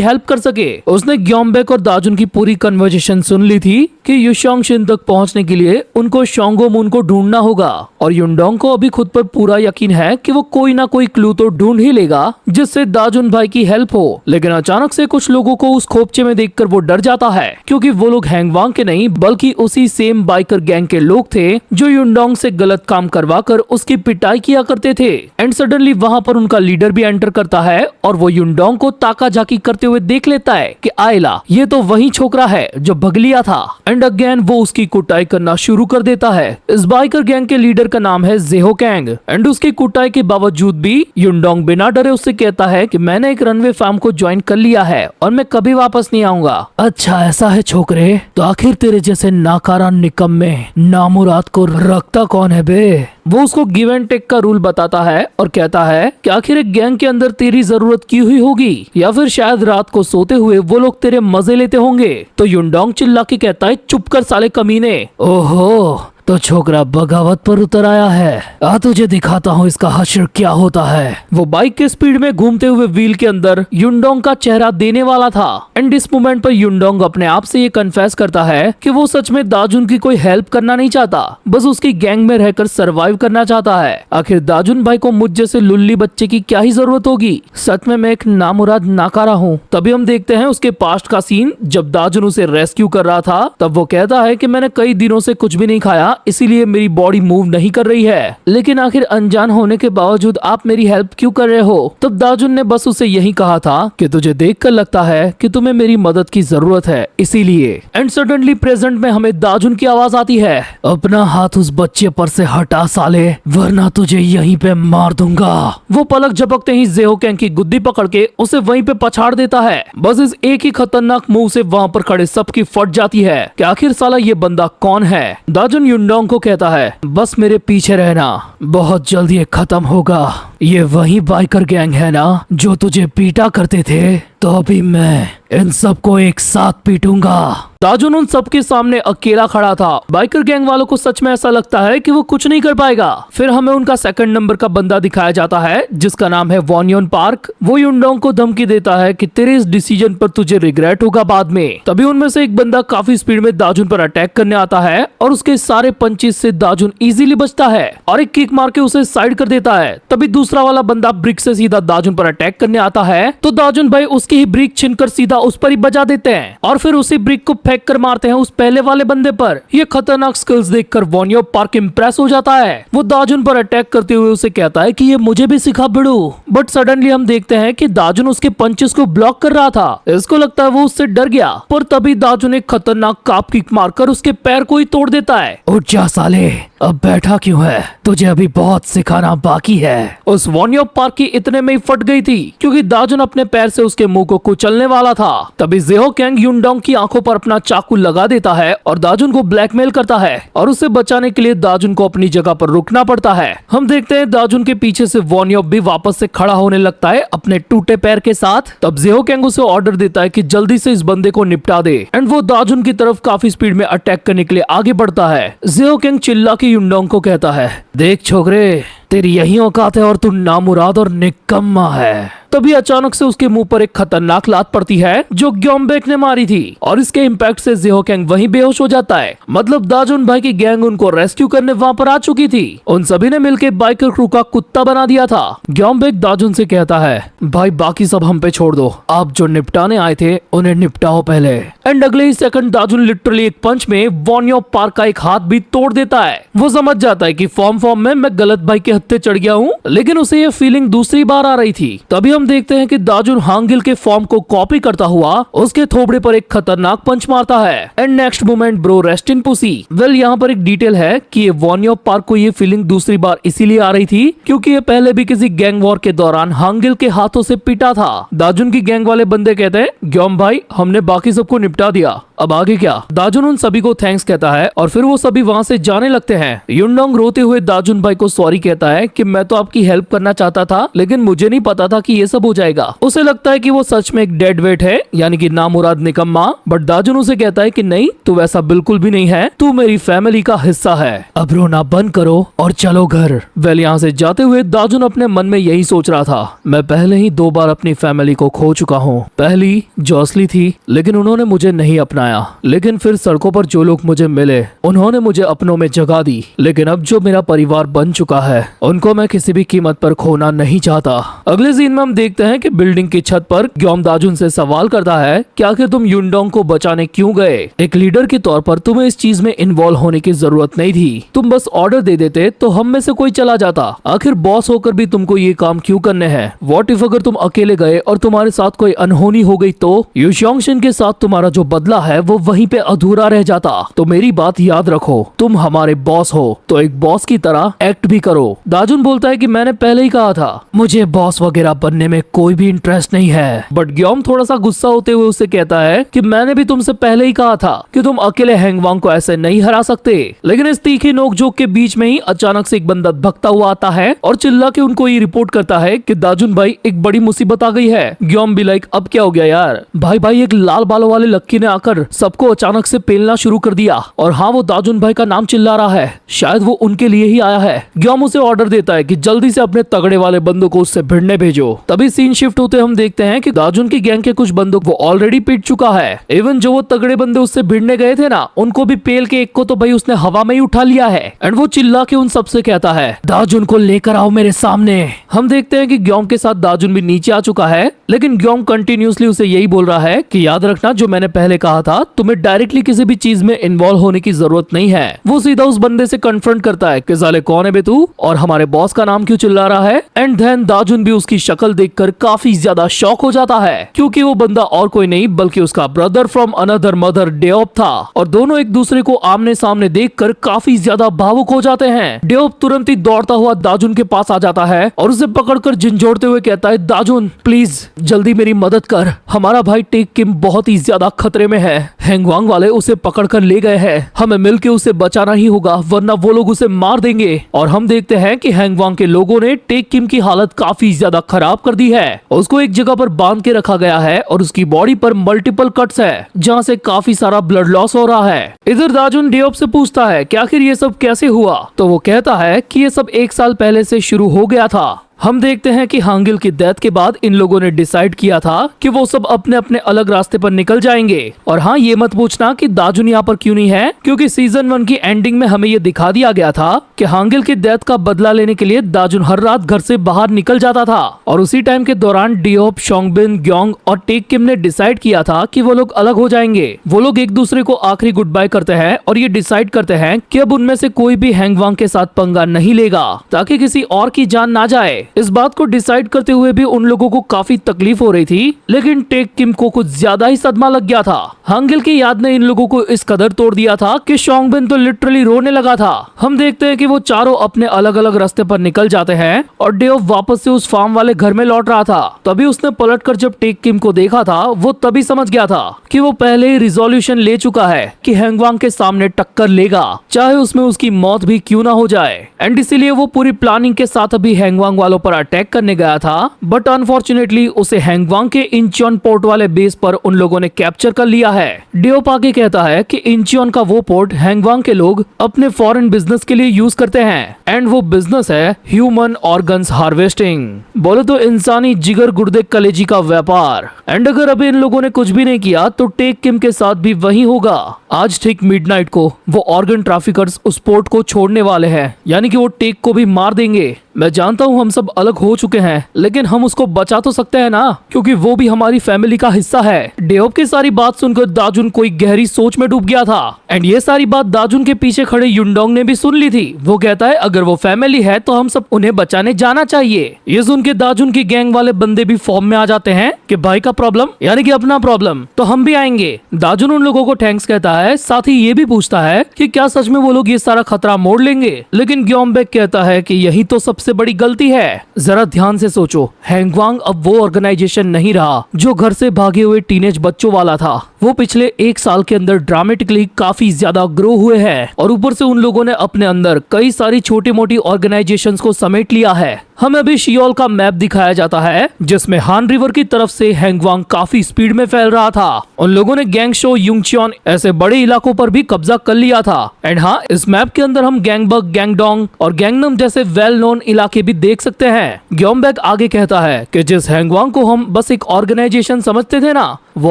[SPEAKER 1] हेल्प कर सके। उसने ग्योम्बेक और दाजुन की पूरी कन्वर्सेशन सुन ली थी कि युशोंग शिन तक पहुंचने के लिए उनको शोंगो मून को ढूंढना होगा और युनडोंग को अभी खुद पर पूरा यकीन है कि वो कोई ना कोई क्लू तो ढूंढ ही लेगा जिससे दाजुन भाई की हेल्प हो। लेकिन अचानक से कुछ लोगों को उस खोपचे में देखकर वो डर जाता है, क्योंकि वो लोग हैंगवांग के नहीं बल्कि उसी सेम बाइकर गैंग के लोग थे जो युनडोंग से गलत काम करवा कर उसकी पिटाई किया करते थे। एंड सडनली वहाँ पर उनका लीडर भी एंटर करता है और वो युनडोंग को ताका झाकी करते हुए देख लेता है कि आयला, ये तो वही छोकरा है जो भग लिया था। एंड अगेन वो उसकी कुटाई करना शुरू कर देता है। इस बाइकर गैंग के लीडर का नाम है जेहो कैंग। एंड उसकी कुटाई के बावजूद भी युनडोंग बिना डरे उससे कहता है कि मैंने एक रनवे फार्म को ज्वाइन कर लिया है और मैं कभी वापस नहीं आऊंगा। अच्छा ऐसा है छोकरे, तो आखिर तेरे जैसे नाकारा निकम्मे नामुराद को रखता कौन है बे? वो उसको गिव एंड टेक का रूल बताता है और कहता है कि आखिर एक गैंग के अंदर तेरी जरूरत की हुई होगी या फिर शायद रात को सोते हुए वो लोग तेरे मजे लेते होंगे। तो युनडोंग चिल्ला के कहता है, चुप कर साले कमीने। ओहो, तो छोकरा बगावत पर उतर आया है। आ तुझे दिखाता हूँ इसका हश्र क्या होता है। वो बाइक के स्पीड में घूमते हुए व्हील के अंदर युनडोंग का चेहरा देने वाला था। एंड इस मोमेंट पर युनडोंग अपने आप से ये कन्फेस करता है कि वो सच में दाजुन की कोई हेल्प करना नहीं चाहता, बस उसकी गैंग में रहकर सरवाइव करना चाहता है। आखिर दाजुन भाई को मुझ जैसे लुल्ली बच्चे की क्या ही जरूरत होगी, सच में मैं एक नामुराद नाकारा हूँ। तभी हम देखते हैं उसके पास्ट का सीन, जब दाजुन उसे रेस्क्यू कर रहा था तब वो कहता है कि मैंने कई दिनों से कुछ भी नहीं खाया, इसीलिए मेरी बॉडी मूव नहीं कर रही है, लेकिन आखिर अनजान होने के बावजूद आप मेरी हेल्प क्यों कर रहे हो? तब दाजुन ने बस उसे यही कहा था कि तुझे देखकर लगता है कि तुम्हें मेरी मदद की जरूरत है, इसीलिए। एंड सडनली प्रेजेंट में हमें दाजुन की आवाज आती है, अपना हाथ उस बच्चे पर से हटा साले, वरना तुझे यहीं पे मार दूंगा। वो पलक झपकते ही जेहो कैंग की गुद्दी पकड़ के उसे वहीं पे पछाड़ देता है। बस इस एक ही खतरनाक मूव से वहाँ पर खड़े सबकी फट जाती है कि आखिर साला ये बंदा कौन है। दाजुन युनडोंग को कहता है, बस मेरे पीछे रहना, बहुत जल्द ये खत्म होगा। ये वही बाइकर गैंग है ना जो तुझे पीटा करते थे, तो अभी मैं इन सबको एक साथ पीटूंगा। दाजुन उन सबके सामने अकेला खड़ा था। बाइकर गैंग वालों को सच में ऐसा लगता है कि वो कुछ नहीं कर पाएगा। फिर हमें उनका सेकंड नंबर का बंदा दिखाया जाता है जिसका नाम है वॉन्योन पार्क। वो युनडोंग को धमकी देता है कि तेरे इस डिसीजन पर तुझे रिग्रेट होगा बाद में। तभी उनमें से एक बंदा काफी स्पीड में दाजुन पर अटैक करने आता है और उसके सारे पंचेस से दाजुन इजीली बचता है और एक किक मार के उसे साइड कर देता है। तभी दूसरा वाला बंदा ब्रिक से सीधा दाजुन पर अटैक करने आता है, तो दाजुन भाई उसकी ही ब्रिक छीनकर सीधा उस पर ही बजा देते हैं और फिर उसी ब्रिक को फेंक कर मारते हैं उस पहले वाले बंदे पर। ये खतरनाक स्किल्स देखकर वॉन्यो पार्क इम्प्रेस हो जाता है। वो दाजुन पर अटैक करते हुए उसे कहता है कि ये मुझे भी सिखा बिड़ू। बट सडनली हम देखते हैं कि दाजुन उसके पंचेस को ब्लॉक कर रहा था। इसको लगता है वो उससे डर गया, पर तभी दाजुन एक खतरनाक काप किक मारकर उसके पैर को ही तोड़ देता है। उठ जा साले, अब बैठा क्यों है, तुझे अभी बहुत सिखाना बाकी है। उस वॉन्यो पार्क की इतने में ही फट गई थी क्योंकि दाजुन अपने पैर से उसके मुंह को कुचलने वाला था। तभी जेहो कैंग युनडोंग की आंखों पर अपना चाकू लगा देता है और दाजुन को ब्लैकमेल करता है और उसे बचाने के लिए दाजुन को अपनी जगह पर रुकना पड़ता है। हम देखते हैं दाजुन के पीछे से वॉन्यो भी वापस से खड़ा होने लगता है अपने टूटे पैर के साथ। तब जेहो कैंग उसे ऑर्डर देता है कि जल्दी से इस बंदे को निपटा दे एंड वो दाजुन की तरफ काफी स्पीड में अटैक करने के लिए आगे बढ़ता है। जेहो कैंग चिल्ला के युनडोंग को कहता है, देख छोकरे, तेरी यही औकात है और तू नामुराद और निकम्मा है। तभी अचानक से उसके मुंह पर एक खतरनाक लात पड़ती है जो ग्योम्बेक ने मारी थी और इसके इम्पैक्ट से जेहो कैंग वहीं बेहोश हो जाता है। मतलब दाजुन भाई की गैंग उनको रेस्क्यू करने वहाँ पर आ चुकी थी। उन सभी ने मिलकर बाइकर क्रू का कुत्ता बना दिया था। ग्योम्बेक दाजुन से कहता है, भाई बाकी सब हम पे छोड़ दो, आप जो निपटाने आए थे उन्हें निपटाओ पहले। एंड अगले ही सेकंड दाजुन लिटरली एक पंच में वॉन्यो पार्क का एक हाथ भी तोड़ देता है। वो समझ जाता है कि फॉर्म में मैं गलत भाई के हत्थे चढ़ गया हूँ, लेकिन उसे ये फीलिंग दूसरी बार आ रही थी। तभी हम देखते हैं कि दाजुन हांगिल के फॉर्म को कॉपी करता हुआ उसके थोबड़े पर एक खतरनाक पंच मारता है। And next moment bro rest in pussy. Well यहाँ पर एक डिटेल है कि ये वॉन्यो पार्क को ये फीलिंग दूसरी बार इसीलिए आ रही थी क्योंकि ये पहले भी किसी गैंग वॉर के दौरान हांगिल के हाथों से पिटा था। दाजुन की गैंग वाले बंदे कहते हैं ग्योम भाई हमने बाकी सबको निपटा दिया, अब आगे क्या। दाजुन उन सभी को थैंक्स कहता है और फिर वो सभी वहाँ से जाने लगते हैं। युनडोंग रोते हुए दाजुन भाई को सॉरी कहता है कि मैं तो आपकी हेल्प करना चाहता था लेकिन मुझे नहीं पता था कि ये सब हो जाएगा। उसे लगता है कि वो सच में एक डेड वेट है यानी कि नामुराद निकम्मा, बट दाजुन उसे कहता है कि नहीं तू वैसा बिल्कुल भी नहीं है, तू मेरी फैमिली का हिस्सा है, अब रोना बंद करो और चलो घर। वेल यहाँ से जाते हुए दाजुन अपने मन में यही सोच रहा था, मैं पहले ही 2 बार अपनी फैमिली को खो चुका हूँ। पहली जो असली थी लेकिन उन्होंने मुझे नहीं अपनाया, लेकिन फिर सड़कों पर जो लोग मुझे मिले उन्होंने मुझे अपनों में जगह दी, लेकिन अब जो मेरा परिवार बन चुका है उनको मैं किसी भी कीमत पर खोना नहीं चाहता। अगले सीन में हम देखते हैं कि बिल्डिंग की छत पर ग्योम दाजुन से सवाल करता है कि आखिर तुम युनडोंग को बचाने क्यों गए? एक लीडर के तौर पर तुम्हें इस चीज में इन्वॉल्व होने की जरूरत नहीं थी, तुम बस ऑर्डर दे देते तो हम में से कोई चला जाता। आखिर बॉस होकर भी तुमको ये काम क्यों करने हैं? व्हाट इफ अगर तुम अकेले गए और तुम्हारे साथ कोई अनहोनी हो गई तो? युशोंगशिन के साथ तुम्हारा जो बदला है वो वहीं पे अधूरा रह जाता। तो मेरी बात याद रखो, तुम हमारे बॉस हो तो एक बॉस की तरह एक्ट भी करो। दाजुन बोलता है कि मैंने पहले ही कहा था मुझे बॉस वगैरह बनने में कोई भी इंटरेस्ट नहीं है, बट ग्योम थोड़ा सा गुस्सा होते हुए उससे कहता है कि मैंने भी तुमसे पहले ही कहा था कि तुम अकेले हैंगवांग को ऐसे नहीं हरा सकते। लेकिन इस तीखी नोकझोंक के बीच में ही अचानक से एक बंदा भगता हुआ आता है और चिल्ला के उनको ये रिपोर्ट करता है कि दाजुन भाई एक बड़ी मुसीबत आ गई है। ग्योम भी लाइक अब क्या हो गया यार? भाई एक लाल बालों वाले लक्की ने आकर सबको अचानक से पेलना शुरू कर दिया और हाँ वो दाजुन भाई का नाम चिल्ला रहा है, शायद वो उनके लिए ही आया है। ग्योम उसे ऑर्डर देता है कि जल्दी से अपने तगड़े वाले बंदों को उससे भिड़ने भेजो। तभी सीन शिफ्ट होते हम देखते हैं कि दाजुन की गैंग के कुछ बंदों को ऑलरेडी पीट चुका है। इवन जो वो तगड़े बंदे उससे भिड़ने गए थे ना उनको भी पेल के एक को तो भाई उसने हवा में ही उठा लिया है। एंड वो चिल्ला के उन सबसे कहता है दाजुन को लेकर आओ मेरे सामने। हम देखते हैं कि ग्योम के साथ दाजुन भी नीचे आ चुका है, लेकिन ग्योम कंटिन्यूसली उसे यही बोल रहा है कि याद रखना जो मैंने पहले कहा था, तुम्हें डायरेक्टली किसी भी चीज में इन्वॉल्व होने की जरूरत नहीं है। वो सीधा उस बंदे से कन्फ्रंट करता है कि साले कौन है बे तू और हमारे बॉस का नाम क्यों चिल्ला रहा है? एंड देन दाजुन भी उसकी शक्ल देखकर काफी ज्यादा शॉक हो जाता है क्योंकि वो बंदा और कोई नहीं बल्कि उसका ब्रदर फ्रॉम अनदर मदर डेओप था और दोनों एक दूसरे को आमने सामने देखकर काफी ज्यादा भावुक हो जाते हैं। डेओप तुरंत ही दौड़ता हुआ दाजुन के पास आ जाता है और उसे पकड़कर झंझोड़ते हुए कहता है दाजुन प्लीज जल्दी मेरी मदद कर, हमारा भाई टेक किम बहुत ही ज्यादा खतरे में है। हैंगवांग वाले उसे पकड़कर ले गए हैं, हमें मिलकर उसे बचाना ही होगा वरना वो लोग उसे मार देंगे। और हम देखते हैं कि हैंगवांग के लोगों ने टेक किम की हालत काफी ज्यादा खराब कर दी है। उसको एक जगह पर बांध के रखा गया है और उसकी बॉडी पर मल्टीपल कट्स है जहाँ से काफी सारा ब्लड लॉस हो रहा है। इधर दाजुन डेओप से पूछता है कि आखिर ये सब कैसे हुआ, तो वो कहता है कि ये सब 1 साल पहले से शुरू हो गया था। हम देखते हैं कि हांगिल की डेथ के बाद इन लोगों ने डिसाइड किया था कि वो सब अपने अपने अलग रास्ते पर निकल जाएंगे। और हाँ ये मत पूछना कि दाजुन यहाँ पर क्यों नहीं है, क्योंकि सीजन 1 की एंडिंग में हमें ये दिखा दिया गया था कि हांगिल की डेथ का बदला लेने के लिए दाजुन हर रात घर से बाहर निकल जाता था। और उसी टाइम के दौरान डेओप, शोंगबिन, ग्योंग और टेक किम ने डिसाइड किया था कि वो लोग अलग हो जाएंगे। वो लोग एक दूसरे को आखिरी गुड बाय करते हैं और ये डिसाइड करते हैं कि अब उनमें से कोई भी हैंगवांग के साथ पंगा नहीं लेगा ताकि किसी और की जान ना जाए। इस बात को डिसाइड करते हुए भी उन लोगों को काफी तकलीफ हो रही थी, लेकिन टेक किम को कुछ ज्यादा ही सदमा लग गया था। हांगिल की याद ने इन लोगों को इस कदर तोड़ दिया था कि शोंगबिन तो लिटरली रोने लगा था। हम देखते हैं कि वो चारों अपने अलग अलग रास्ते पर निकल जाते हैं और डेओप वापस से उस फार्म वाले घर में लौट रहा था। तभी उसने पलटकर जब टेक किम को देखा था वो तभी समझ गया था कि वो पहले ही रिजोल्यूशन ले चुका है कि हैंगवांग के सामने टक्कर लेगा, चाहे उसमें उसकी मौत भी क्यों ना हो जाए। एंड इसीलिए वो पूरी प्लानिंग के साथ अभी हैंगवांग वालों पर अटैक करने गया था, बट अनफॉर्चुनेटली उसे हैंगवांग के इंचियोन पोर्ट वाले बेस पर उन लोगों ने कैप्चर कर लिया है। डेओप आगे कहता है कि इंचियोन का वो पोर्ट हैंगवांग के लोग अपने फॉरेन बिजनेस के लिए यूज करते हैं एंड वो बिजनेस है ह्यूमन ऑर्गन्स हार्वेस्टिंग, बोले तो इंसानी जिगर गुर्दे कलेजी का व्यापार। एंड अगर अभी इन लोगों ने कुछ भी नहीं किया तो टेक किम के साथ भी वही होगा। आज ठीक मिडनाइट को वो ऑर्गन ट्रैफिकर्स उस पोर्ट को छोड़ने वाले हैं, यानी कि वो टेक को भी मार देंगे। मैं जानता हूँ हम सब सब अलग हो चुके हैं, लेकिन हम उसको बचा तो सकते हैं ना, क्योंकि वो भी हमारी फैमिली का हिस्सा है। डेओप की सारी बात सुनकर दाजुन कोई गहरी सोच में डूब गया था। एंड ये सारी बात दाजुन के पीछे खड़े युनडोंग ने भी सुन ली थी। वो कहता है अगर वो फैमिली है तो हम सब उन्हें बचाने जाना चाहिए। ये सुन के दाजुन की गैंग वाले बंदे भी फॉर्म में आ जाते हैं कि भाई का प्रॉब्लम यानी कि अपना प्रॉब्लम, तो हम भी आएंगे। दाजुन उन लोगों को थैंक्स कहता है, साथ ही ये भी पूछता है कि क्या सच में वो लोग ये सारा खतरा मोड़ लेंगे। लेकिन ग्योमबेक कहता है कि यही तो सबसे बड़ी गलती है। जरा ध्यान से सोचो, हैंगवांग अब वो ऑर्गेनाइजेशन नहीं रहा जो घर से भागे हुए टीनेज बच्चों वाला था। वो पिछले 1 साल के अंदर ड्रामेटिकली काफी ज्यादा ग्रो हुए हैं और ऊपर से उन लोगों ने अपने अंदर कई सारी छोटी मोटी ऑर्गेनाइजेशंस को समेट लिया है। हमें अभी शियोल का मैप दिखाया जाता है जिसमें हान रिवर की तरफ से हैंगवांग काफी स्पीड में फैल रहा था। उन लोगों ने गैंगशो, युंगचियोन ऐसे बड़े इलाकों पर भी कब्जा कर लिया था। एंड हाँ, इस मैप के अंदर हम गैंगबक, गैंगडोंग और गैंगनम जैसे वेल नोन इलाके भी देख सकते हैं। ग्योमबेक आगे कहता है कि जिस हैंगवांग को हम बस एक ऑर्गेनाइजेशन समझते थे ना, वो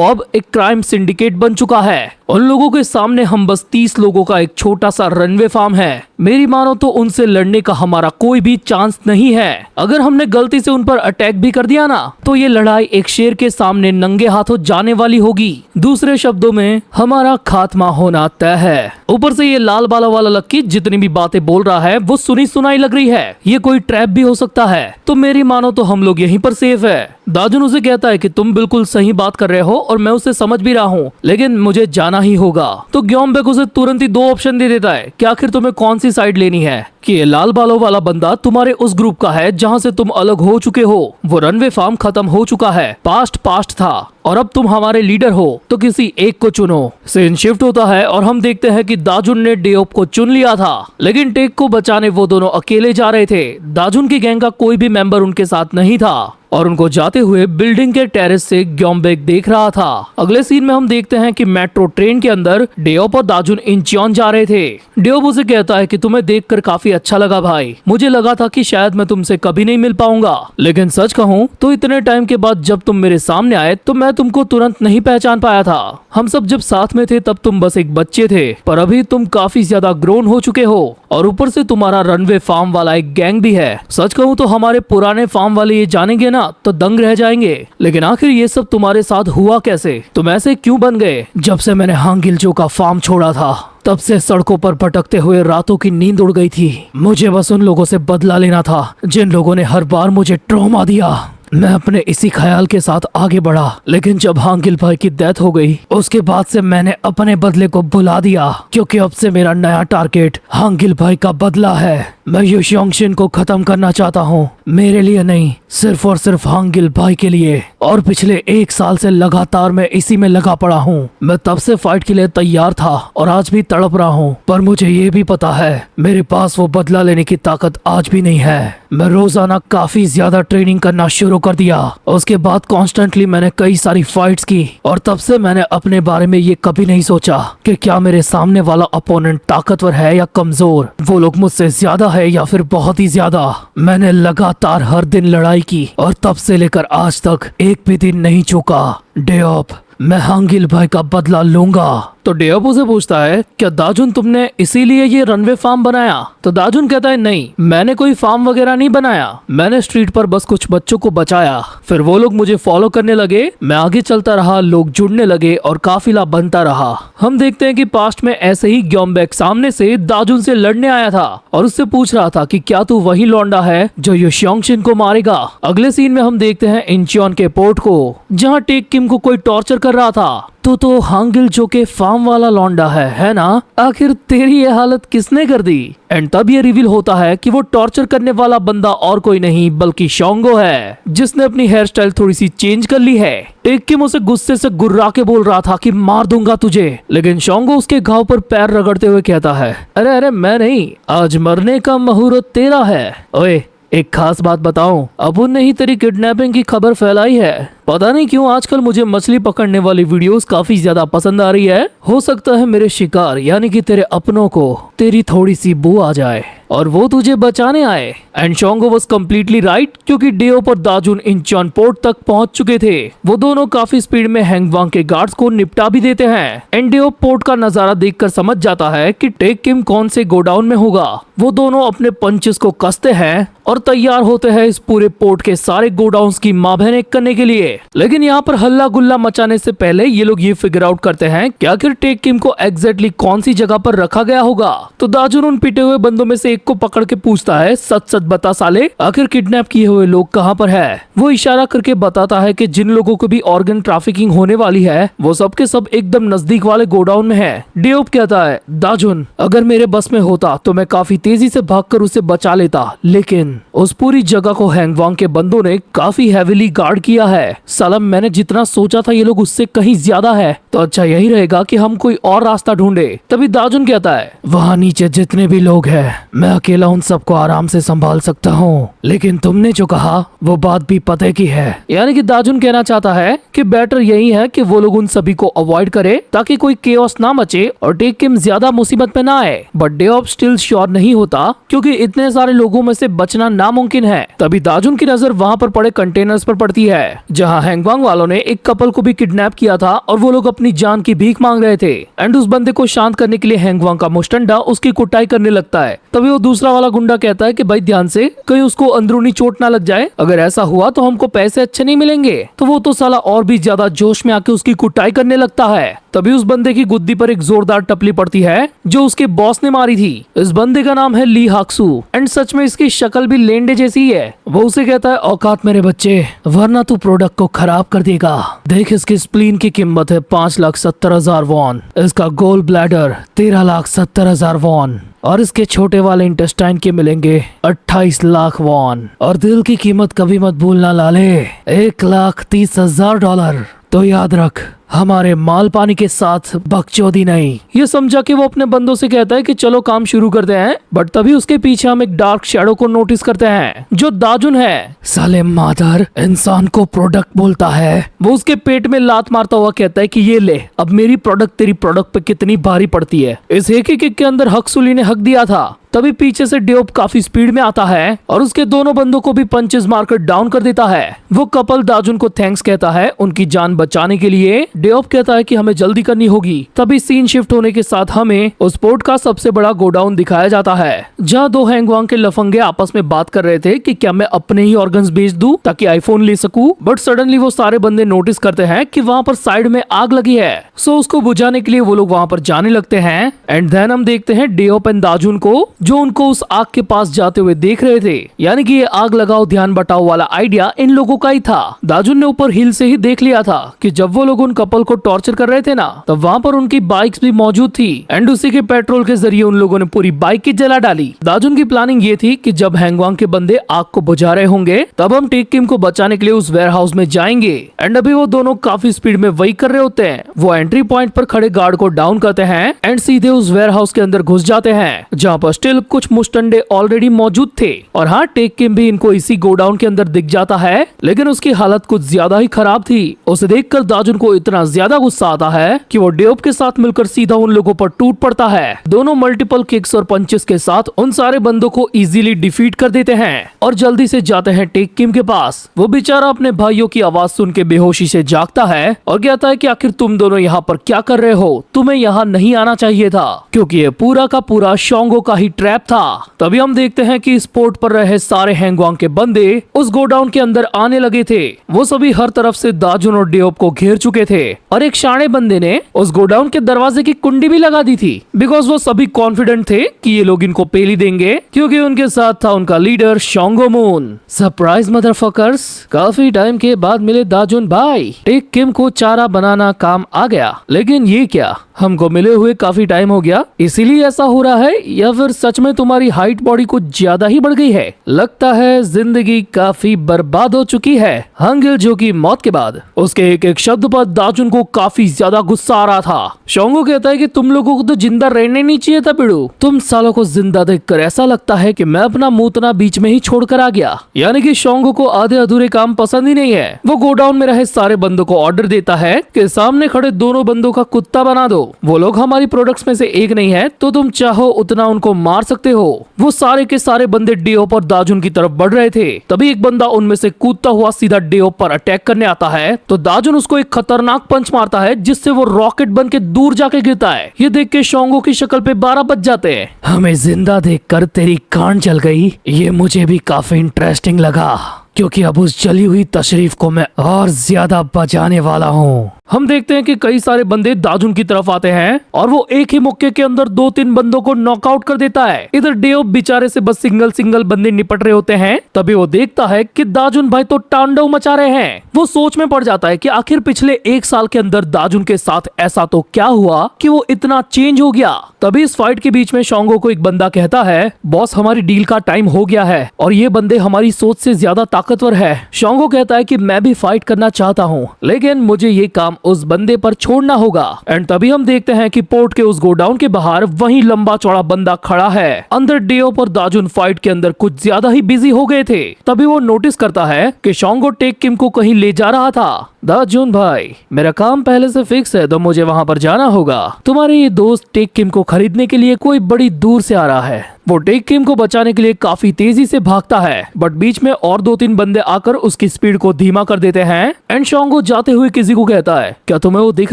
[SPEAKER 1] अब एक क्राइम सिंडिकेट बन चुका है। उन लोगों के सामने हम बस 30 लोगों का एक छोटा सा रनवे फार्म है। मेरी मानो तो उनसे लड़ने का हमारा कोई भी चांस नहीं है। अगर हमने गलती से उन पर अटैक भी कर दिया ना, तो ये लड़ाई एक शेर के सामने नंगे हाथों जाने वाली होगी। दूसरे शब्दों में हमारा खात्मा होना तय है। ऊपर से ये लाल बालों वाला लक्की जितनी भी बातें बोल रहा है वो सुनी सुनाई लग रही है। ये कोई ट्रैप भी हो सकता है, तो मेरी मानो तो हम लोग यहीं पर सेफ है। दाजुन उसे कहता है कि तुम बिल्कुल सही बात कर रहे हो और मैं उसे समझ भी रहा हूँ, लेकिन मुझे जाना ही होगा। तो ग्योमबेक उसे तुरंत ही 2 ऑप्शन दे देता है कि आखिर तुम्हें कौन सी साइड लेनी है, कि ये लाल बालों वाला बंदा तुम्हारे उस ग्रुप का है जहाँ से तुम अलग हो चुके हो। वो रनवे फार्म खत्म हो चुका है, पास्ट था, और अब तुम हमारे लीडर हो, तो किसी एक को चुनो। सीन शिफ्ट होता है और हम देखते हैं कि दाजुन ने डेओप को चुन लिया था, लेकिन टेक को बचाने वो दोनों अकेले जा रहे थे। दाजुन की गैंग का कोई भी मेंबर उनके साथ नहीं था और उनको जाते हुए बिल्डिंग के टेरेस से ग्योमबेक देख रहा था। अगले सीन में हम देखते हैं कि मेट्रो ट्रेन के अंदर डेओप और दाजुन इंचियोन जा रहे थे। डेओप उसे कहता है कि तुम्हें देखकर काफी अच्छा लगा भाई, मुझे लगा था कि शायद मैं तुमसे कभी नहीं मिल पाऊंगा, लेकिन सच कहूँ तो इतने टाइम के बाद जब तुम मेरे सामने आए तो मैं तुमको तुरंत नहीं पहचान पाया था। हम सब जब साथ में थे तब तुम बस एक बच्चे थे, पर अभी तुम काफी ज्यादा ग्रोन हो चुके हो और ऊपर से तुम्हारा रनवे फार्म वाला एक गैंग भी है। सच कहूँ तो हमारे पुराने फार्म वाले ये जानेंगे ना तो दंग रह जाएंगे। लेकिन आखिर ये सब तुम्हारे साथ हुआ कैसे? तुम ऐसे क्यों बन गए? जब से मैंने हांगिलजो का फार्म छोड़ा था तब से सड़कों पर भटकते हुए रातों की नींद उड़ गई थी। मुझे बस उन लोगों से बदला लेना था जिन लोगों ने हर बार मुझे ट्रॉमा दिया। मैं अपने इसी ख्याल के साथ आगे बढ़ा, लेकिन जब हांगिल भाई की डेथ हो गई उसके बाद से मैंने अपने बदले को भुला दिया, क्योंकि अब से मेरा नया टारगेट हांगिल भाई का बदला है। मैं युशियोंगशिन को खत्म करना चाहता हूँ, मेरे लिए नहीं, सिर्फ और सिर्फ हांगिल भाई के लिए। और पिछले 1 साल से लगातार मैं इसी में लगा पड़ा हूँ। मैं तब से फाइट के लिए तैयार था और आज भी तड़प रहा हूँ, पर मुझे ये भी पता है मेरे पास वो बदला लेने की ताकत आज भी नहीं है। मैं रोजाना काफी ज्यादा ट्रेनिंग करना शुरू कर दिया। उसके बाद कॉन्स्टेंटली मैंने कई सारी फाइट्स की और तब से मैंने अपने बारे में ये कभी नहीं सोचा कि क्या मेरे सामने वाला अपोनेंट ताकतवर है या कमजोर, वो लोग मुझसे ज्यादा है या फिर बहुत ही ज्यादा। मैंने लगातार हर दिन लड़ाई की और तब से लेकर आज तक एक भी दिन नहीं चूका। डेओप, मैं हांगिल भाई का बदला लूंगा। तो डेओप उसे पूछता है, क्या दाजुन तुमने इसीलिए ये रनवे फार्म बनाया? तो दाजुन कहता है, नहीं, मैंने कोई फार्म वगैरह नहीं बनाया, मैंने स्ट्रीट पर बस कुछ बच्चों को बचाया। फिर वो लोग मुझे फॉलो करने लगे, मैं आगे चलता रहा, लोग जुड़ने लगे और काफिला बनता रहा। हम देखते हैं कि पास्ट में ऐसे ही ग्योमबेक सामने से दाजुन से लड़ने आया था और उससे पूछ रहा था कि क्या तू वही लौंडा है जो युशियोंगशिन को मारेगा। अगले सीन में हम देखते हैं इंचियोन के पोर्ट को, जहाँ टेक किम को कोई टॉर्चर कर रहा था। तो हांगिलजो के फार्म वाला लौंडा है ना? आखिर तेरी ये हालत किसने कर दी? एंड तब ये रिवील होता है कि वो टॉर्चर करने वाला बंदा और कोई नहीं बल्कि शोंगो है, जिसने अपनी हेयर स्टाइल थोड़ी सी चेंज कर ली है। टेक किम उसे गुस्से से गुर्रा के बोल रहा था कि मार दूंगा तुझे, लेकिन शोंगो उसके घाव पर पैर रगड़ते हुए कहता है, अरे अरे मैं नहीं, आज मरने का मुहूर्त तेरा है। ओए, एक खास बात बताऊं, अबुन ने ही तेरी किडनैपिंग की खबर फैलाई है। पता नहीं क्यों आजकल मुझे मछली पकड़ने वाली वीडियोस काफी ज्यादा पसंद आ रही है। हो सकता है मेरे शिकार यानी कि तेरे अपनों को तेरी थोड़ी सी बू आ जाए और वो तुझे बचाने आए। एंड शोंगो वाज कम्प्लीटली राइट, क्योंकि डेओप और दाजुन इंचॉन पोर्ट तक पहुंच चुके थे। वो दोनों काफी स्पीड में हैंगवांग के गार्ड्स को निपटा भी देते हैं। एंड डेओप पोर्ट का नजारा देखकर समझ जाता है कि टेक किम कौन से गोडाउन में होगा। वो दोनों अपने पंचेस को कसते हैं और तैयार होते हैं इस पूरे पोर्ट के सारे गोडाउन्स की माभेन करने के लिए। लेकिन यहाँ पर हल्ला गुल्ला मचाने से पहले ये लोग ये फिगर आउट करते हैं कि आखिर टेक किम को एग्जैक्टली कौन सी जगह पर रखा गया होगा। तो दाजुन उन पिटे हुए बंदों में से एक को पकड़ के पूछता है, सच सच बता साले, आखिर किडनैप किए हुए लोग कहाँ पर है। वो इशारा करके बताता है कि जिन लोगों को भी ऑर्गन ट्रैफिकिंग होने वाली है वो सबके सब एकदम नजदीक वाले गोडाउन में है। डेओप कहता है, दाजुन अगर मेरे बस में होता तो मैं काफी तेजी से भागकर उसे बचा लेता, लेकिन उस पूरी जगह को हैंगवांग के बंदों ने काफी हैवीली गार्ड किया है। साला मैंने जितना सोचा था ये लोग उससे कहीं ज्यादा है। तो अच्छा यही रहेगा कि हम कोई और रास्ता ढूंढे। तभी दाजुन कहता है, वहाँ नीचे जितने भी लोग हैं मैं अकेला उन सबको आराम से संभाल सकता हूँ, लेकिन तुमने जो कहा वो बात भी पते की है। यानी कि दाजुन कहना चाहता है कि बेटर यही है कि वो लोग उन सभी को अवॉइड करे ताकि कोई केओस ना मचे और टेक किम ज्यादा मुसीबत में ना आए। बट डेओप स्टिल श्योर नहीं होता, क्योंकि इतने सारे लोगों में से बचना नामुमकिन है। तभी दाजुन की नजर वहाँ पर पड़े कंटेनर्स पर पड़ती है जहाँ हैंगवांग वालों ने एक कपल को भी किडनैप किया था और वो लोग अपनी जान की भीख मांग रहे थे। एंड उस बंदे को शांत करने के लिए हैंगवांग का मुस्टंडा उसकी कुटाई करने लगता है। तभी वो दूसरा वाला गुंडा कहता है कि भाई ध्यान से, कहीं उसको अंदरूनी चोट ना लग जाए, अगर ऐसा हुआ तो हमको पैसे अच्छे नहीं मिलेंगे। तो वो तो साला और भी ज्यादा जोश में आके उसकी कुटाई करने लगता है। तभी उस बंदे की गुद्दी पर एक जोरदार टपली पड़ती है जो उसके बॉस ने मारी थी। इस बंदे का नाम है ली हाक्सू एंड सच में इसकी शक्ल भी लेंडे जैसी ही है। वो उसे कहता है, औकात मेरे बच्चे, वरना तू प्रोडक्ट को खराब कर देगा। देख इसकी स्प्लीन की कीमत है 5,70,000 वॉन, इसका गोल ब्लैडर 13,70,000 वॉन और इसके छोटे वाले इंटेस्टाइन के मिलेंगे 28 लाख वॉन। और दिल की कीमत कभी मत भूलना लाले, $1,30,000। तो याद रख, हमारे माल पानी के साथ बकचोदी नहीं। ये समझा कि वो अपने बंदों से कहता है कि चलो काम शुरू करते हैं। बट तभी उसके पीछे हम एक डार्क शैडो को नोटिस करते हैं जो दाजुन है। साले मादर, इंसान को प्रोडक्ट बोलता है। वो उसके पेट में लात मारता हुआ कहता है कि ये ले, अब मेरी प्रोडक्ट तेरी प्रोडक्ट पे कितनी भारी पड़ती है। इस एक ही किक के अंदर हक्सुली ने हक दिया था। तभी पीछे से डेओप काफी स्पीड में आता है और उसके दोनों बंदों को भी पंचेस मारकर डाउन कर देता है। वो कपल दाजुन को थैंक्स कहता है उनकी जान बचाने के लिए। डेओप कहता है कि हमें जल्दी करनी होगी। तभी सीन शिफ्ट होने के साथ हमें उस पोर्ट का सबसे बड़ा गोडाउन दिखाया जाता है जहाँ दो हैंगवांग के लफंगे आपस में बात कर रहे थे कि क्या मैं अपने ही ऑर्गन्स बेच दूं ताकि आईफोन ले सकूं। बट सडनली वो सारे बंदे नोटिस करते हैं कि वहाँ पर साइड में आग लगी है। सो उसको बुझाने के लिए वो लोग वहाँ पर जाने लगते हैं। एंड देन हम देखते हैं डेओप एंड दाजुन को जो उनको उस आग के पास जाते हुए देख रहे थे। यानी कि ये आग लगाओ ध्यान बटाओ वाला आइडिया इन लोगों का ही था। दाजुन ने ऊपर हिल से ही देख लिया था कि जब वो लोग उन कपल को टॉर्चर कर रहे थे ना, तब वहाँ पर उनकी बाइक्स भी मौजूद थी एंड उसी के पेट्रोल के जरिए उन लोगों ने पूरी बाइक की जला डाली। दाजुन की प्लानिंग ये थी कि जब हैंगवांग के बंदे आग को बुझा रहे होंगे तब हम टेक किम को बचाने के लिए उस वेयर हाउस में जाएंगे। एंड अभी वो दोनों काफी स्पीड में वही कर रहे होते हैं। वो एंट्री पॉइंट पर खड़े गार्ड को डाउन करते हैं एंड सीधे उस वेयर हाउस के अंदर घुस जाते हैं जहाँ पर स्टिल कुछ मुस्टंडे ऑलरेडी मौजूद थे। और हाँ, टेक किम भी इनको इसी गोडाउन के अंदर दिख जाता है, लेकिन उसकी हालत कुछ ज्यादा ही खराब थी। उसे देखकर दाजुन को इतना ज्यादा गुस्सा आता है कि वो डेओप के साथ मिलकर सीधा उन लोगों पर टूट पड़ता है। दोनों मल्टीपल किक्स और पंचेस के साथ उन सारे बंदों को इजीली डिफीट कर देते हैं और जल्दी से जाते हैं टेक किम के पास। वो बेचारा अपने भाइयों की आवाज सुन के बेहोशी से जागता है और कहता है कि आखिर तुम दोनों यहाँ पर क्या कर रहे हो, तुम्हें यहाँ नहीं आना चाहिए था, क्योंकि ये पूरा का पूरा शोंगो का ही ट्रैप था। तभी हम देखते हैं कि इस पोर्ट पर रहे सारे हैंगवांग के बंदे उस गोडाउन के अंदर आने लगे थे। वो सभी हर तरफ से दाजुन और डेओप को घेर चुके थे और एक शाणे बंदे ने उस गोडाउन के दरवाजे की कुंडी भी लगा दी थी, बिकॉज वो सभी कॉन्फिडेंट थे कि ये लोग इनको पेली देंगे, क्योंकि उनके साथ था उनका लीडर शोंगो मून। सरप्राइज मदरफकर्स, काफी टाइम के बाद मिले दाजुन भाई। टेक किम को चारा बनाना काम आ गया, लेकिन ये क्या, हमको मिले हुए काफी टाइम हो गया इसीलिए ऐसा हो रहा है, या फिर सच में तुम्हारी हाइट बॉडी कुछ ज्यादा ही बढ़ गई है। लगता है जिंदगी काफी बर्बाद हो चुकी है। हांगिल जो की मौत के बाद उसके एक एक शब्द पर दाजुन को काफी ज्यादा गुस्सा आ रहा था। शोंगो कहता है कि तुम लोगों को तो जिंदा रहने नहीं चाहिए था पिड़ू। तुम सालों को जिंदा देखकर ऐसा लगता है कि मैं अपना मुतना बीच में ही छोड़कर आ गया। यानी कि शोंगो को आधे अधूरे काम पसंद ही नहीं है। वो गोडाउन में रहे सारे बंदों को ऑर्डर देता है कि सामने खड़े दोनों बंदों का कुत्ता बना दो। वो लोग हमारी प्रोडक्ट्स में से एक नहीं है तो तुम चाहो उतना उनको मार सकते हो। वो सारे के सारे बंदे डेओप और दाजुन की तरफ बढ़ रहे थे। तभी एक बंदा उनमें से कूदता हुआ सीधा डेओप पर अटैक करने आता है तो दाजुन उसको एक खतरनाक पंच मारता है जिससे वो रॉकेट बन के दूर जाके गिरता है। ये देख के शोंगो की शक्ल पे 12 बज जाते हैं। हमें जिंदा देखकर तेरी कान जल गई, ये मुझे भी काफी इंटरेस्टिंग लगा क्योंकि अब उस जली हुई तशरीफ को मैं और ज्यादा बचाने वाला हूँ। हम देखते हैं कि कई सारे बंदे दाजुन की तरफ आते हैं और वो एक ही मुक्के के अंदर 2-3 बंदों को नॉकआउट कर देता है। इधर डेओप बेचारे से बस सिंगल बंदे निपट रहे होते हैं। तभी वो देखता है कि दाजुन भाई तो तांडव मचा रहे हैं। वो सोच में पड़ जाता है कि आखिर पिछले 1 साल के अंदर दाजुन के साथ ऐसा तो क्या हुआ कि वो इतना चेंज हो गया। तभी इस फाइट के बीच में शोंगो को एक बंदा कहता है, बॉस हमारी डील का टाइम हो गया है और ये बंदे हमारी सोच से ज्यादा ताकतवर है। शोंगो कहता है कि मैं भी फाइट करना चाहता हूँ लेकिन मुझे ये काम उस बंदे पर छोड़ना होगा। एंड तभी हम देखते हैं कि पोर्ट के उस गोडाउन के बाहर वही लंबा चौड़ा बंदा खड़ा है। अंदर डेओप और दाजुन फाइट के अंदर कुछ ज्यादा ही बिजी हो गए थे। तभी वो नोटिस करता है कि शोंगो टेक किम को कहीं ले जा रहा था। दाजुन भाई मेरा काम पहले से फिक्स है तो मुझे वहाँ पर जाना होगा। तुम्हारे ये दोस्त टेक किम को खरीदने के लिए कोई बड़ी दूर से आ रहा है। वो टेक किम को बचाने के लिए काफी तेजी से भागता है बट बीच में और 2-3 बंदे आकर उसकी स्पीड को धीमा कर देते हैं। एंड शोंगो जाते हुए किसी को कहता है, क्या तुम्हें वो दिख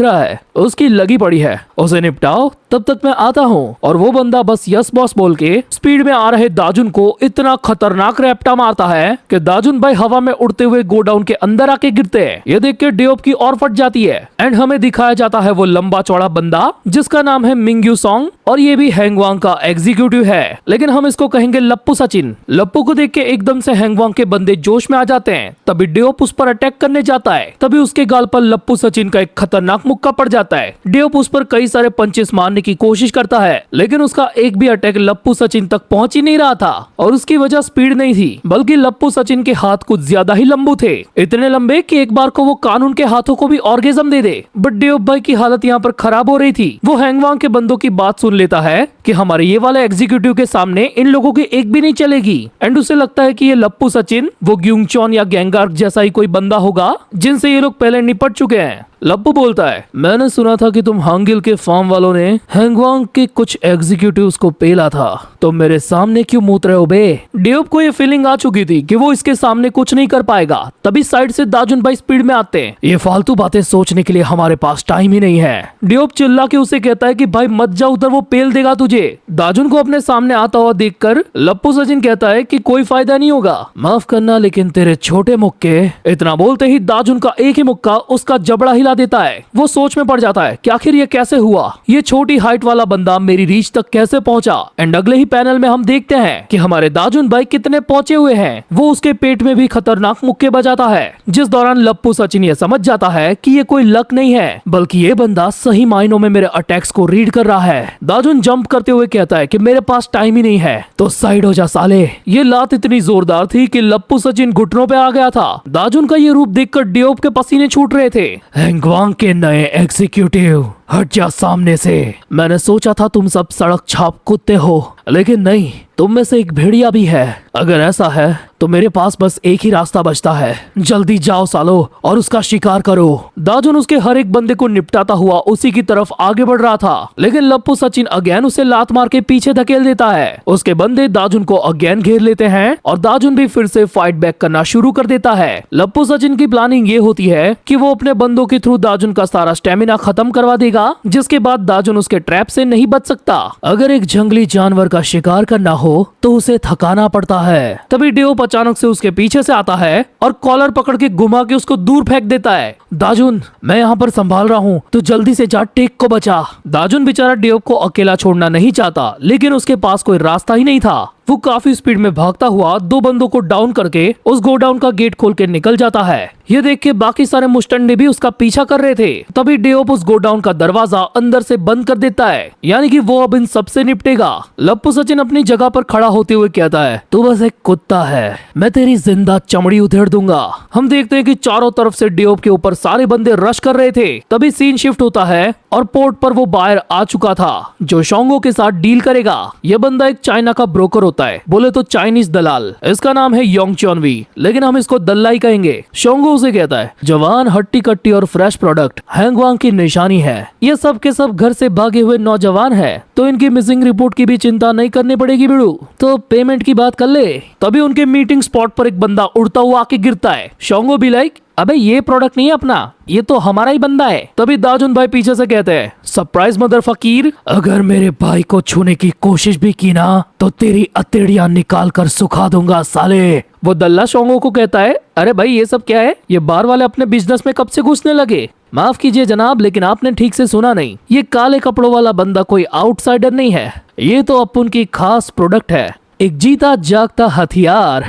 [SPEAKER 1] रहा है? उसकी लगी पड़ी है, उसे निपटाओ, तब तक मैं आता हूँ। और वो बंदा बस यस बॉस बोल के स्पीड में आ रहे दाजुन को इतना खतरनाक रैप्टा मारता है कि दाजुन भाई हवा में उड़ते हुए गोडाउन के अंदर आके गिरते हैं। ये देख के डेओप की और फट जाती है। एंड हमें दिखाया जाता है वो लंबा चौड़ा बंदा जिसका नाम है मिंग्यू सॉन्ग और ये भी हैंगवांग का एग्जीक्यूटिव है, लेकिन हम इसको कहेंगे लप्पू सचिन। लप्पू को देख के एकदम से हैंगवांग के बंदे जोश में आ जाते हैं। तभी डेओप उस पर अटैक करने जाता है। तभी उसके गाल पर लप्पू सचिन का एक खतरनाक मुक्का पड़ जाता है। डेओप उस पर कई सारे पंचेस मारने की कोशिश करता है लेकिन उसका एक भी अटैक लप्पू सचिन तक पहुंच ही नहीं रहा था और उसकी वजह स्पीड नहीं थी बल्कि लप्पू सचिन के हाथ कुछ ज्यादा ही लंबू थे, इतने लंबे कि एक बार को वो कानून के हाथों को भी ऑर्गेजम दे दे। बट डेओप भाई की हालत यहाँ पर खराब हो रही थी। वो हैंगवांग के बंदों की बात सुन लेता है कि हमारे ये वाले एग्जीक्यूटिव के सामने इन लोगों की एक भी नहीं चलेगी। एंड उसे लगता है कि ये लप्पू सचिन वो ग्यूंगचॉन या गैंगार्क जैसा ही कोई बंदा होगा जिनसे ये लोग पहले निपट चुके हैं। लप्पू बोलता है, मैंने सुना था कि तुम हांगिल के फार्म वालों ने हैंगवांग के कुछ एग्जीक्यूटिव्स को पेला था, तो मेरे सामने क्यों मूत रहे हो बे? डेओप को ये फीलिंग आ चुकी थी कि वो इसके सामने कुछ नहीं कर पाएगा। तभी साइड से दाजुन भाई स्पीड में आते हैं। ये फालतू बातें सोचने के लिए हमारे पास टाइम ही नहीं है। डेओप चिल्ला के उसे कहता है कि भाई मत जा उधर, वो पेल देगा तुझे। दाजुन को अपने सामने आता हुआ देखकर लप्पू सचिन कहता है कि कोई फायदा नहीं होगा, माफ करना लेकिन तेरे छोटे मुक्के। इतना बोलते ही दाजुन का एक ही मुक्का उसका जबड़ा हिला देता है। वो सोच में पड़ जाता है कि आखिर ये कैसे हुआ, ये छोटी हाइट वाला बंदा मेरी रीच तक कैसे पहुंचा। एंड अगले ही पैनल में हम देखते हैं कि हमारे दाजुन भाई कितने पहुंचे हुए हैं। वो उसके पेट में भी खतरनाक मुक्के बजाता है, जिस दौरान लप्पू सचिन ये समझ जाता है कि ये कोई लक नहीं है बल्कि ये बंदा सही मायनों में मेरे अटैक्स को रीड कर रहा है। दाजुन जंप करते हुए कहता है कि मेरे पास टाइम ही नहीं है, तो साइड हो जा साले। ये लात इतनी जोरदार थी कि लप्पू सचिन घुटनों पे आ गया था। दाजुन का ये रूप देखकर डेओप के पसीने छूट रहे थे। हैंगवांग के नए एग्जीक्यूटिव, हट जा सामने से। मैंने सोचा था तुम सब सड़क छाप कुत्ते हो, लेकिन नहीं, तुम में से एक भेड़िया भी है। अगर ऐसा है तो मेरे पास बस एक ही रास्ता बचता है, जल्दी जाओ सालो और उसका शिकार करो। दाजुन उसके हर एक बंदे को निपटाता हुआ उसी की तरफ आगे बढ़ रहा था, लेकिन लप्पू सचिन अगेन उसे लात मार के पीछे धकेल देता है। उसके बंदे दाजुन को अगेन घेर लेते हैं और दाजुन भी फिर से फाइट बैक करना शुरू कर देता है। लप्पू सचिन की प्लानिंग ये होती है कि वो अपने बंदों के थ्रू दाजुन का सारा स्टेमिना खत्म करवा देगा, जिसके बाद दाजुन उसके ट्रैप से नहीं बच सकता। अगर एक जंगली जानवर का शिकार करना हो तो उसे थकाना पड़ता है। तभी डेओप अचानक से उसके पीछे से आता है और कॉलर पकड़ के घुमा के उसको दूर फेंक देता है। दाजुन, मैं यहाँ पर संभाल रहा हूँ, तो जल्दी से जा टेक को बचा। दाजुन बेचारा डेओप को अकेला छोड़ना नहीं चाहता, लेकिन उसके पास कोई रास्ता ही नहीं था। वो काफी स्पीड में भागता हुआ दो बंदों को डाउन करके उस गोडाउन का गेट खोल के निकल जाता है। ये देख के बाकी सारे मुस्टंडे भी उसका पीछा कर रहे थे। तभी डेओप उस गोडाउन का दरवाजा अंदर से बंद कर देता है, यानी कि वो अब इन सबसे निपटेगा। लप्पू सचिन अपनी जगह पर खड़ा होते हुए कहता है, तू बस एक कुत्ता है, मैं तेरी जिंदा चमड़ी उधेड़ दूंगा। हम देखते हैं कि चारों तरफ से डेओप के ऊपर सारे बंदे रश कर रहे थे। तभी सीन शिफ्ट होता है और पोर्ट पर वो बायर आ चुका था जो शोंगो के साथ डील करेगा। यह बंदा एक चाइना का ब्रोकर होता है, बोले तो चाइनीज दलाल। इसका नाम है योंग चॉनवी, लेकिन हम इसको दल्ला ही कहेंगे। शोंगो उसे कहता है, जवान, हट्टी कट्टी और फ्रेश प्रोडक्ट हैंगवांग की निशानी है। ये सब के सब घर से भागे हुए नौजवान है, तो इनकी मिसिंग रिपोर्ट की भी चिंता नहीं करनी पड़ेगी बिड़ू, तो पेमेंट की बात कर ले। तभी उनके मीटिंग स्पॉट पर एक बंदा उड़ता हुआ आके गिरता है। शोंगो भी लाइक, अबे ये प्रोडक्ट नहीं है अपना, ये तो हमारा ही बंदा है। तभी दाजुन भाई पीछे से कहते हैं, सरप्राइज मदर फकीर, अगर मेरे भाई को छूने की कोशिश भी की ना तो तेरी अतेड़ियां निकाल कर सुखा दूंगा साले। वो दल्ला शोंगो को कहता है, अरे भाई ये सब क्या है, ये बार वाले अपने बिजनेस में कब से घुसने लगे। माफ कीजिए जनाब, लेकिन आपने ठीक से सुना नहीं, ये काले कपड़ों वाला बंदा कोई आउटसाइडर नहीं है, ये तो अपुन की खास प्रोडक्ट है, एक जीता जागता हथियार।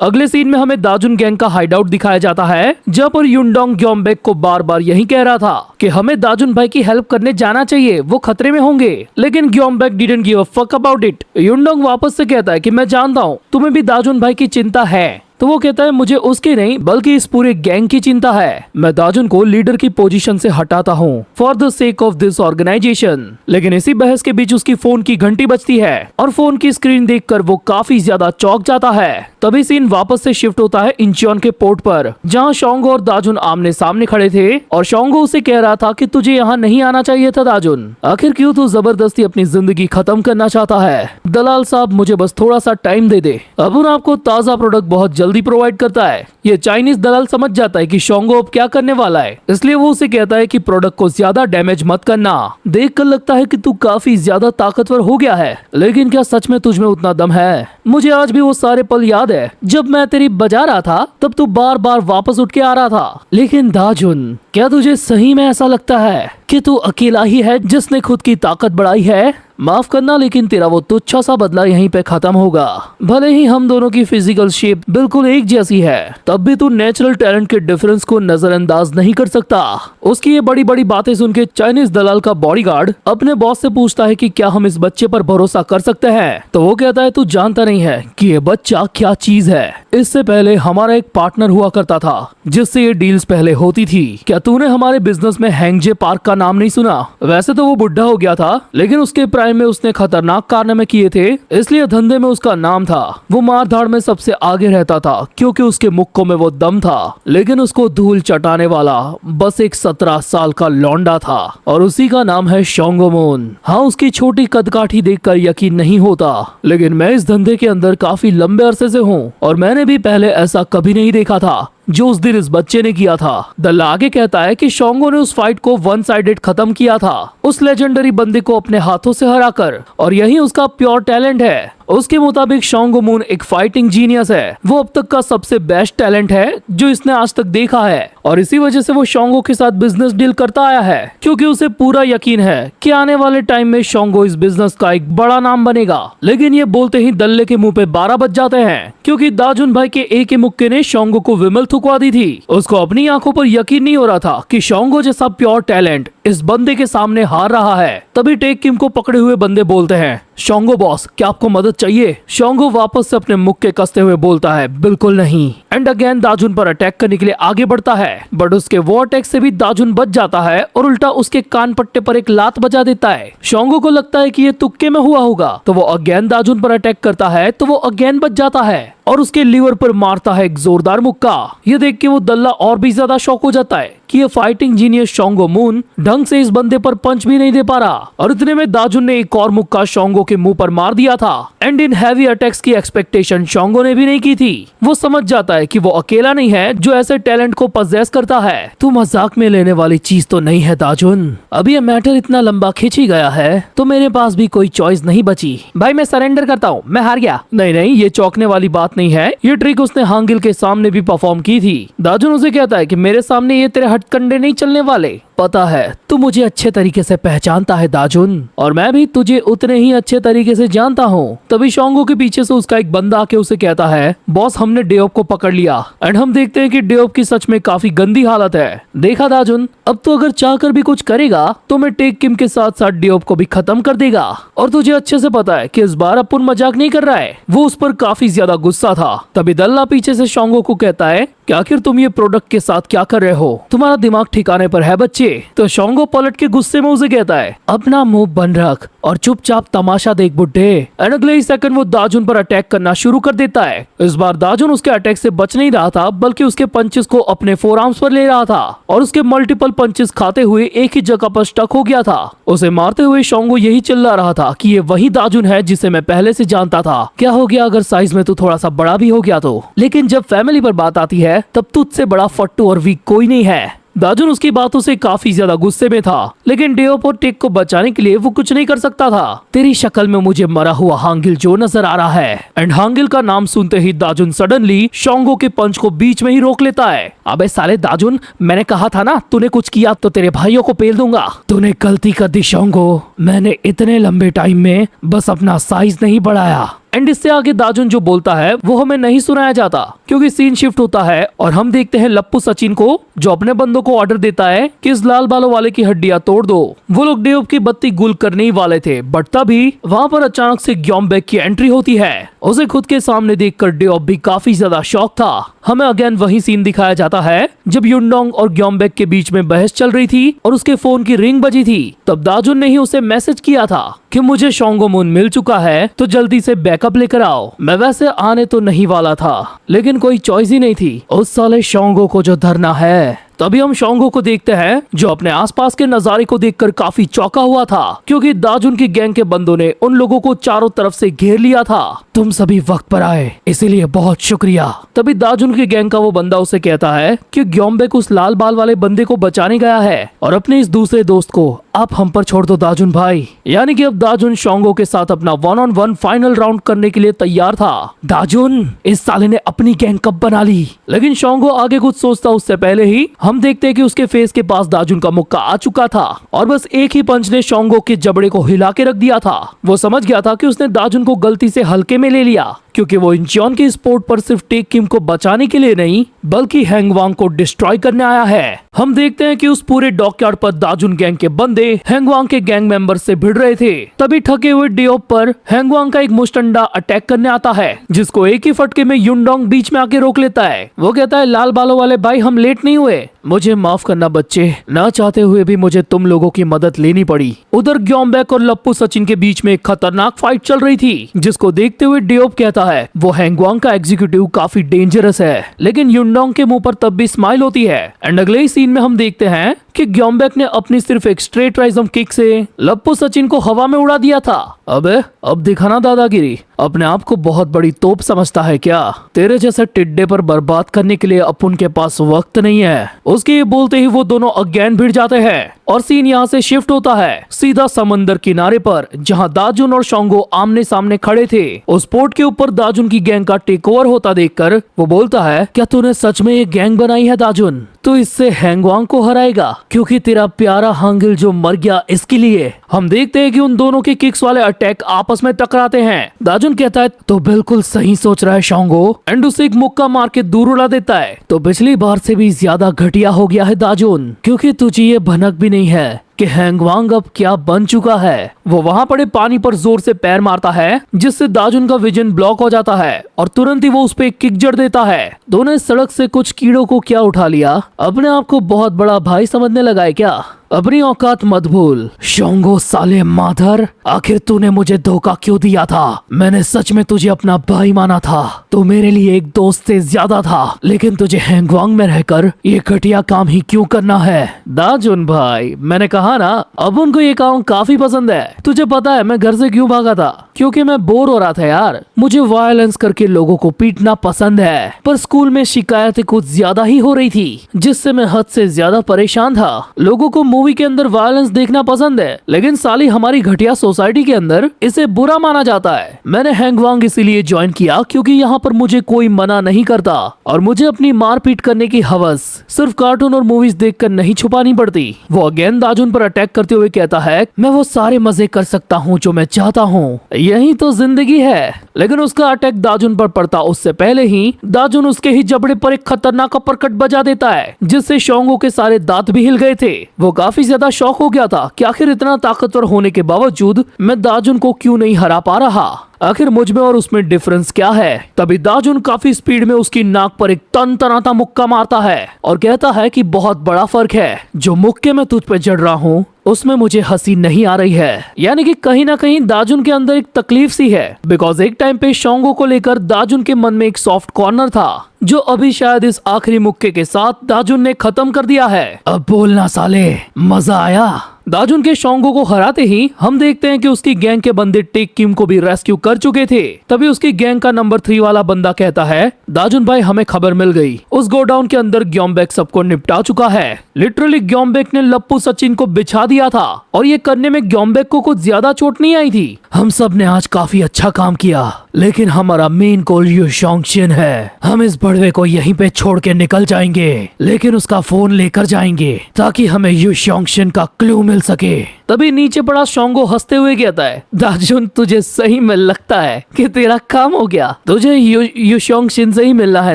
[SPEAKER 1] अगले सीन में हमें दाजुन गैंग का हाइडआउट दिखाया जाता है, जहाँ पर युनडोंग ग्योमबेक को बार बार यही कह रहा था कि हमें दाजुन भाई की हेल्प करने जाना चाहिए, वो खतरे में होंगे। लेकिन Gyeombaek didn't give a fuck about it. Yundong वापस से कहता है कि मैं जानता हूँ तुम्हें भी दाजुन भाई की चिंता है। तो वो कहता है, मुझे उसकी नहीं बल्कि इस पूरे गैंग की चिंता है। मैं दाजुन को लीडर की पोजीशन से हटाता हूँ for the sake of this organization. लेकिन इसी बहस के बीच उसकी फोन की घंटी बजती है और फोन की स्क्रीन देखकर वो काफी ज्यादा चौंक जाता है। तभी सीन वापस से शिफ्ट होता है इंचियोन के पोर्ट पर, जहाँ शोंगो और दाजुन आमने सामने खड़े थे और शोंगो उसे कह रहा था कि तुझे यहाँ नहीं आना चाहिए था दाजुन, आखिर क्यों तू जबरदस्ती अपनी जिंदगी खत्म करना चाहता है। दलाल साहब मुझे बस थोड़ा सा टाइम दे दे, अपुन आपको ताजा प्रोडक्ट बहुत जल्दी प्रोवाइड करता है। ये चाइनीज दलाल समझ जाता है कि शोंगो अब क्या करने वाला है, इसलिए वो उसे कहता है कि प्रोडक्ट को ज्यादा डैमेज मत करना। देखकर लगता है कि तू काफी ज्यादा ताकतवर हो गया है, लेकिन क्या सच में तुझ में उतना दम है? मुझे आज भी वो सारे पल याद है जब मैं तेरी बजा रहा था, तब तू बार बार वापस उठ के आ रहा था। लेकिन दाजुन, क्या तुझे सही में ऐसा लगता है कि तू अकेला ही है जिसने खुद की ताकत बढ़ाई है? माफ करना, लेकिन तेरा वो तुच्छा सा बदला यहीं पे खत्म होगा। भले ही हम दोनों की फिजिकल शेप बिल्कुल एक जैसी है, तब भी तू नेचुरल टैलेंट के डिफरेंस को नजरअंदाज नहीं कर सकता। उसकी ये बड़ी बड़ी बातें सुन के चाइनीज दलाल का बॉडीगार्ड अपने बॉस से पूछता है कि क्या हम इस बच्चे पर भरोसा कर सकते हैं। तो वो कहता है, तू जानता नहीं है कि ये बच्चा क्या चीज है। इससे पहले हमारा एक पार्टनर हुआ करता था जिससे ये डील्स पहले होती थी। क्या तूने हमारे बिजनेस में हैंगजे पार्क का नाम नहीं सुना? वैसे तो वो बुढ़ा हो गया था, लेकिन उसके प्राइम में उसने खतरनाक कारनामे किए थे, इसलिए धंधे में उसका नाम था। वो मारधाड़ में सबसे आगे रहता था क्योंकि उसके मुक्कों में वो दम था। लेकिन उसको धूल चटाने वाला बस एक 17 साल का लौंडा था और उसी का नाम है शोंगो मून। हाँ, उसकी छोटी कदकाठी देखकर यकीन नहीं होता, लेकिन मैं इस धंधे के अंदर काफी लंबे अरसे से हूँ और मैंने भी पहले ऐसा कभी नहीं देखा था जो उस दिन इस बच्चे ने किया था। दल्ला आगे कहता है कि शोंगो ने उस फाइट को वन साइडेड खत्म किया था, उस लेजेंडरी बंदे को अपने हाथों से हराकर, और यही उसका प्योर टैलेंट है। उसके मुताबिक शोंगो मून एक फाइटिंग जीनियस है, वो अब तक का सबसे बेस्ट टैलेंट है जो इसने आज तक देखा है, और इसी वजह से वो शोंगो के साथ बिजनेस डील करता आया है क्योंकि उसे पूरा यकीन है कि आने वाले टाइम में शोंगो इस बिजनेस का एक बड़ा नाम बनेगा। लेकिन ये बोलते ही दल्ले के मुंह पे 12 बज जाते हैं क्योंकि दाजुन भाई के एक ही मुक्के ने शोंगो को विमल थुकवा दी थी। उसको अपनी आंखों पर यकीन नहीं हो रहा था कि शोंगो जैसा प्योर टैलेंट इस बंदे के सामने हार रहा है। तभी टेक किम को पकड़े हुए बंदे बोलते हैं, शोंगो बॉस, क्या आपको मदद चाहिए? शोंगो वापस से अपने मुक्के कसते हुए बोलता है, बिल्कुल नहीं। एंड अगेन दाजुन पर अटैक करने के लिए आगे बढ़ता है, बट उसके वो अटैक से भी दाजुन बच जाता है और उल्टा उसके कान पट्टे पर एक लात बजा देता है। शोंगो को लगता है कि ये तुक्के में हुआ होगा, तो वो अगेन दाजुन पर अटैक करता है, तो वो अगेन बच जाता है और उसके लीवर पर मारता है एक जोरदार मुक्का। ये देख के वो दल्ला और भी ज्यादा शॉक हो जाता है कि ये फाइटिंग जीनियस शोंगो मून ढंग से इस बंदे पर पंच भी नहीं दे पा रहा, और इतने में दाजुन ने एक और मुक्का शोंगो के मुंह पर मार दिया था। एंड इन हैवी अटैक्स की एक्सपेक्टेशन शोंगो ने भी नहीं की थी। वो समझ जाता है कि वो अकेला नहीं है जो ऐसे टैलेंट को पजेस करता है। तू मजाक में लेने वाली चीज तो नहीं है दाजुन, अभी ये मैटर इतना लंबा खिंच ही गया है तो मेरे पास भी कोई चॉइस नहीं बची। भाई मैं सरेंडर करता हूँ, मैं हार गया। नहीं नहीं, ये चौंकने वाली बात नहीं है, ये ट्रिक उसने हांगिल के सामने भी परफॉर्म की थी। दाजुन उसे कहता है कि मेरे सामने ये तेरे हथकंडे नहीं चलने वाले। पता है तू मुझे अच्छे तरीके से पहचानता है दाजुन, और मैं भी तुझे उतने ही अच्छे तरीके से जानता हूँ। तभी शोंगो के पीछे से उसका एक बंदा आके उसे कहता है, बॉस हमने डेओप को पकड़ लिया। एंड हम देखते हैं कि डेओप की सच में काफी गंदी हालत है। देखा दाजुन, अब तो अगर चाहकर भी कुछ करेगा तो मैं टेक किम के साथ साथ डेओप को भी खत्म कर देगा। और तुझे अच्छे से पता है कि इस बार अपुन मजाक नहीं कर रहा है। वो उस पर काफी ज्यादा गुस्सा था। तभी दल्ला पीछे से शोंगो को कहता है कि आखिर तुम ये प्रोडक्ट के साथ क्या कर रहे हो, तुम्हारा दिमाग ठिकाने पर है बच्चे। तो शोंगो पलट के गुस्से में उसे कहता है, अपना मुंह बंद रख और चुपचाप तमाशा देख बुड्ढे। एंड अगले ही सेकंड वो दाजुन पर अटैक करना शुरू कर देता है। इस बार दाजुन उसके अटैक से बच नहीं रहा था, बल्कि उसके पंचेस को अपने फोरआर्म्स पर ले रहा था और उसके मल्टीपल पंचेस खाते हुए एक ही जगह पर स्टक हो गया था। उसे मारते हुए शोंगो यही चिल्ला रहा था कि ये वही दाजुन है जिसे मैं पहले से जानता था। क्या हो गया अगर साइज में तू थोड़ा सा बड़ा भी हो गया तो, लेकिन जब फैमिली पर बात आती है तब तुझसे बड़ा फट्टू और वीक कोई नहीं है। दाजुन उसकी बातों से काफी ज्यादा गुस्से में था, लेकिन डेओप और टेक को बचाने के लिए वो कुछ नहीं कर सकता था। तेरी शक्ल में मुझे मरा हुआ हांगिल जो नजर आ रहा है। एंड हांगिल का नाम सुनते ही दाजुन सडनली शोंगो के पंच को बीच में ही रोक लेता है। अबे साले दाजुन, मैंने कहा था ना तूने कुछ किया तो तेरे भाइयों को पेल दूंगा। तूने गलती कर दी शोंगो, मैंने इतने लंबे टाइम में बस अपना साइज नहीं बढ़ाया। एंड इससे आगे दाजुन जो बोलता है वो हमें नहीं सुनाया जाता, क्योंकि सीन शिफ्ट होता है और हम देखते हैं लप्पू सचिन को, जो अपने बंदों को ऑर्डर देता है कि इस लाल बालों वाले की हड्डियां तोड़ दो। वो लोग डेओप की बत्ती गुल करने ही वाले थे, बट तभी वहाँ पर अचानक से ग्योमबेक की एंट्री होती है। उसे खुद के सामने देखकर डेओप भी काफी ज्यादा शॉक था। हमें अगेन वही सीन दिखाया जाता है जब युनडोंग और ग्योमबेक के बीच में बहस चल रही थी और उसके फोन की रिंग बजी थी। तब दाजुन ने ही उसे मैसेज किया था कि मुझे शोंगो मून मिल चुका है तो जल्दी से बैकअप लेकर आओ। मैं वैसे आने तो नहीं वाला था, लेकिन कोई चॉइस ही नहीं थी, उस साले शोंगो को जो धरना है। तभी हम शोंगो को देखते हैं जो अपने आसपास के नजारे को देखकर काफी चौंका हुआ था, क्योंकि दाजुन की गैंग के बंदों ने उन लोगों को चारों तरफ से घेर लिया था। तुम सभी वक्त पर आए, इसीलिए बहुत शुक्रिया। तभी दाजुन की गैंग का वो बंदा उसे कहता है कि ग्योमबेक उस लाल बाल वाले बंदे को बचाने गया है और अपने इस दूसरे दोस्त को आप हम पर छोड़ दो दाजुन भाई। यानी कि अब दाजुन शोंगो के साथ अपना 1-on-1 फाइनल राउंड करने के लिए तैयार था। दाजुन, इस साले ने अपनी गैंग कब बना ली? लेकिन शोंगो आगे कुछ सोचता उससे पहले ही हम देखते हैं कि उसके फेस के पास दाजुन का मुक्का आ चुका था और बस एक ही पंच ने शोंगो के जबड़े को हिला के रख दिया था। वो समझ गया था कि उसने दाजुन को गलती से हल्के में ले लिया, क्योंकि वो इंचियोन के स्पोर्ट पर सिर्फ टेक किम को बचाने के लिए नहीं बल्कि हैंगवांग को डिस्ट्रॉय करने आया है। हम देखते हैं कि उस पूरे डॉकयार्ड पर दाजुन गैंग के बंदे हैंगवांग के गैंग मेंबर से भिड़ रहे थे। तभी ठगे हुए डेओप पर हैंगवांग का एक मुस्टंडा अटैक करने आता है, जिसको एक ही फटके में युनडोंग बीच में आके रोक लेता है। वो कहता है, लाल बालों वाले भाई हम लेट नहीं हुए, मुझे माफ करना बच्चे, ना चाहते हुए भी मुझे तुम लोगों की मदद लेनी पड़ी। उधर ग्योमबेक और लप्पू सचिन के बीच में एक खतरनाक फाइट चल रही थी, जिसको देखते हुए डेओप कहता है वो हैंगवांग का एग्जीक्यूटिव काफी डेंजरस है, लेकिन युनडोंग के मुंह पर तब भी स्माइल होती है। एंड अगले ही सीन में हम देखते हैं कि ग्योमबेक ने अपनी सिर्फ एक स्ट्रेट राइजम किक से लप्पू सचिन को हवा में उड़ा दिया था। अबे अब दिखाना दादागिरी, अपने आप को बहुत बड़ी तोप समझता है क्या? तेरे जैसे टिड्डे पर बर्बाद करने के लिए अपुन के पास वक्त नहीं है। उसके ये बोलते ही वो दोनों अगेन भिड़ जाते हैं और सीन यहाँ से शिफ्ट होता है सीधा समंदर किनारे पर, जहाँ दाजुन और शोंगो आमने सामने खड़े थे। उस पोर्ट के ऊपर दाजुन की गैंग का टेक ओवर होता देखकर वो बोलता है, क्या तूने सच में ये गैंग बनाई है दाजुन? तो इससे हैंगवांग को हराएगा, क्योंकि तेरा प्यारा हांगिल जो मर गया इसके लिए। हम देखते हैं कि उन दोनों के किक्स वाले अटैक आपस में टकराते हैं। दाजुन कहता है, तो बिल्कुल सही सोच रहा है शोंगो, एंड उसे एक मुक्का मार के दूर उड़ा देता है। तो पिछली बार से भी ज्यादा घटिया हो गया है दाजुन, क्योंकि तुझे ये भनक भी नहीं है कि हैंगवांग अब क्या बन चुका है। वो वहाँ पड़े पानी पर जोर से पैर मारता है, जिससे दाजुन का विजन ब्लॉक हो जाता है और तुरंत ही वो उस पे एक किक जड़ देता है। दोनों सड़क से कुछ कीड़ों को क्या उठा लिया, अपने आप को बहुत बड़ा भाई समझने लगा है क्या? अपनी औकात मत भूल शोंगो साले माधर, आखिर तूने मुझे धोखा क्यों दिया था? मैंने सच में तुझे अपना भाई माना था, तो मेरे लिए एक दोस्त से ज्यादा था, लेकिन तुझे हैंगवांग में रहकर ये घटिया काम ही क्यों करना है? दाजुन भाई, मैंने कहा ना, अब उनको ये काम काफी पसंद है। तुझे पता है मैं घर से क्यों भागा था? क्योंकि मैं बोर हो रहा था यार। मुझे वायलेंस करके लोगों को पीटना पसंद है, पर स्कूल में शिकायतें कुछ ज्यादा ही हो रही थी, जिससे मैं हद से ज्यादा परेशान था। लोगों को मूवी के अंदर वायलेंस देखना पसंद है, लेकिन साली हमारी घटिया सोसाइटी के अंदर इसे बुरा माना जाता है। मैंने हैंगवांग इसीलिए ज्वाइन किया क्योंकि यहाँ पर मुझे कोई मना नहीं करता और मुझे अपनी मारपीट करने की हवस सिर्फ कार्टून और मूवीज देखकर नहीं छुपानी पड़ती। वो अगेन दाजुन पर अटैक करते हुए कहता है, मैं वो सारे मजे कर सकता हूँ जो मैं चाहता हूँ, यही तो जिंदगी है। लेकिन उसका अटैक दाजुन पर पड़ता उससे पहले ही दाजुन उसके ही जबड़े पर एक खतरनाक अपरकट बजा देता है, जिससे शोंगो के सारे दांत भी हिल गए थे। वो काफी ज्यादा शॉक हो गया था कि आखिर इतना ताकतवर होने के बावजूद मैं दाजुन को क्यों नहीं हरा पा रहा, आखिर मुझ में और उसमें डिफरेंस क्या है। तभी दाजुन काफी स्पीड में उसकी नाक पर एक तन-तनाता मुक्का मारता है और कहता है कि बहुत बड़ा फर्क है, जो मुक्के में तुझ पे जड़ रहा हूँ उसमें मुझे हंसी नहीं आ रही है। यानी कि कहीं ना कहीं दाजुन के अंदर एक तकलीफ सी है, बिकॉज एक टाइम पे शोंगो को लेकर दाजुन के मन में एक सॉफ्ट कॉर्नर था, जो अभी शायद इस आखिरी मुक्के के साथ दाजुन ने खत्म कर दिया है। अब बोलना साले, मजा आया। दाजुन के शोंगो को हराते ही हम देखते हैं कि उसकी गैंग के बंदे टेक किम को भी रेस्क्यू कर चुके थे। तभी उसकी गैंग का नंबर 3 वाला बंदा कहता है, दाजुन भाई हमें खबर मिल गई, उस गोडाउन के अंदर ग्योमबेक सबको निपटा चुका है। लिटरली ग्योमबेक ने लप्पू सचिन को बिछा दिया था और ये करने में ग्योमबेक को कुछ ज्यादा चोट नहीं आई थी। हम सब ने आज काफी अच्छा काम किया, लेकिन हमारा मेन गोल यू शोंगशिन है। हम इस बड़वे को यहीं पे छोड़ के निकल जाएंगे, लेकिन उसका फोन लेकर जाएंगे ताकि हमें यू शोंगशिन का क्लू मिल सके। तभी नीचे पड़ा शोंगो हंसते हुए कहता है, दाजुन तुझे सही में लगता है कि तेरा काम हो गया, तुझे यू शोंगशिन से ही मिलना है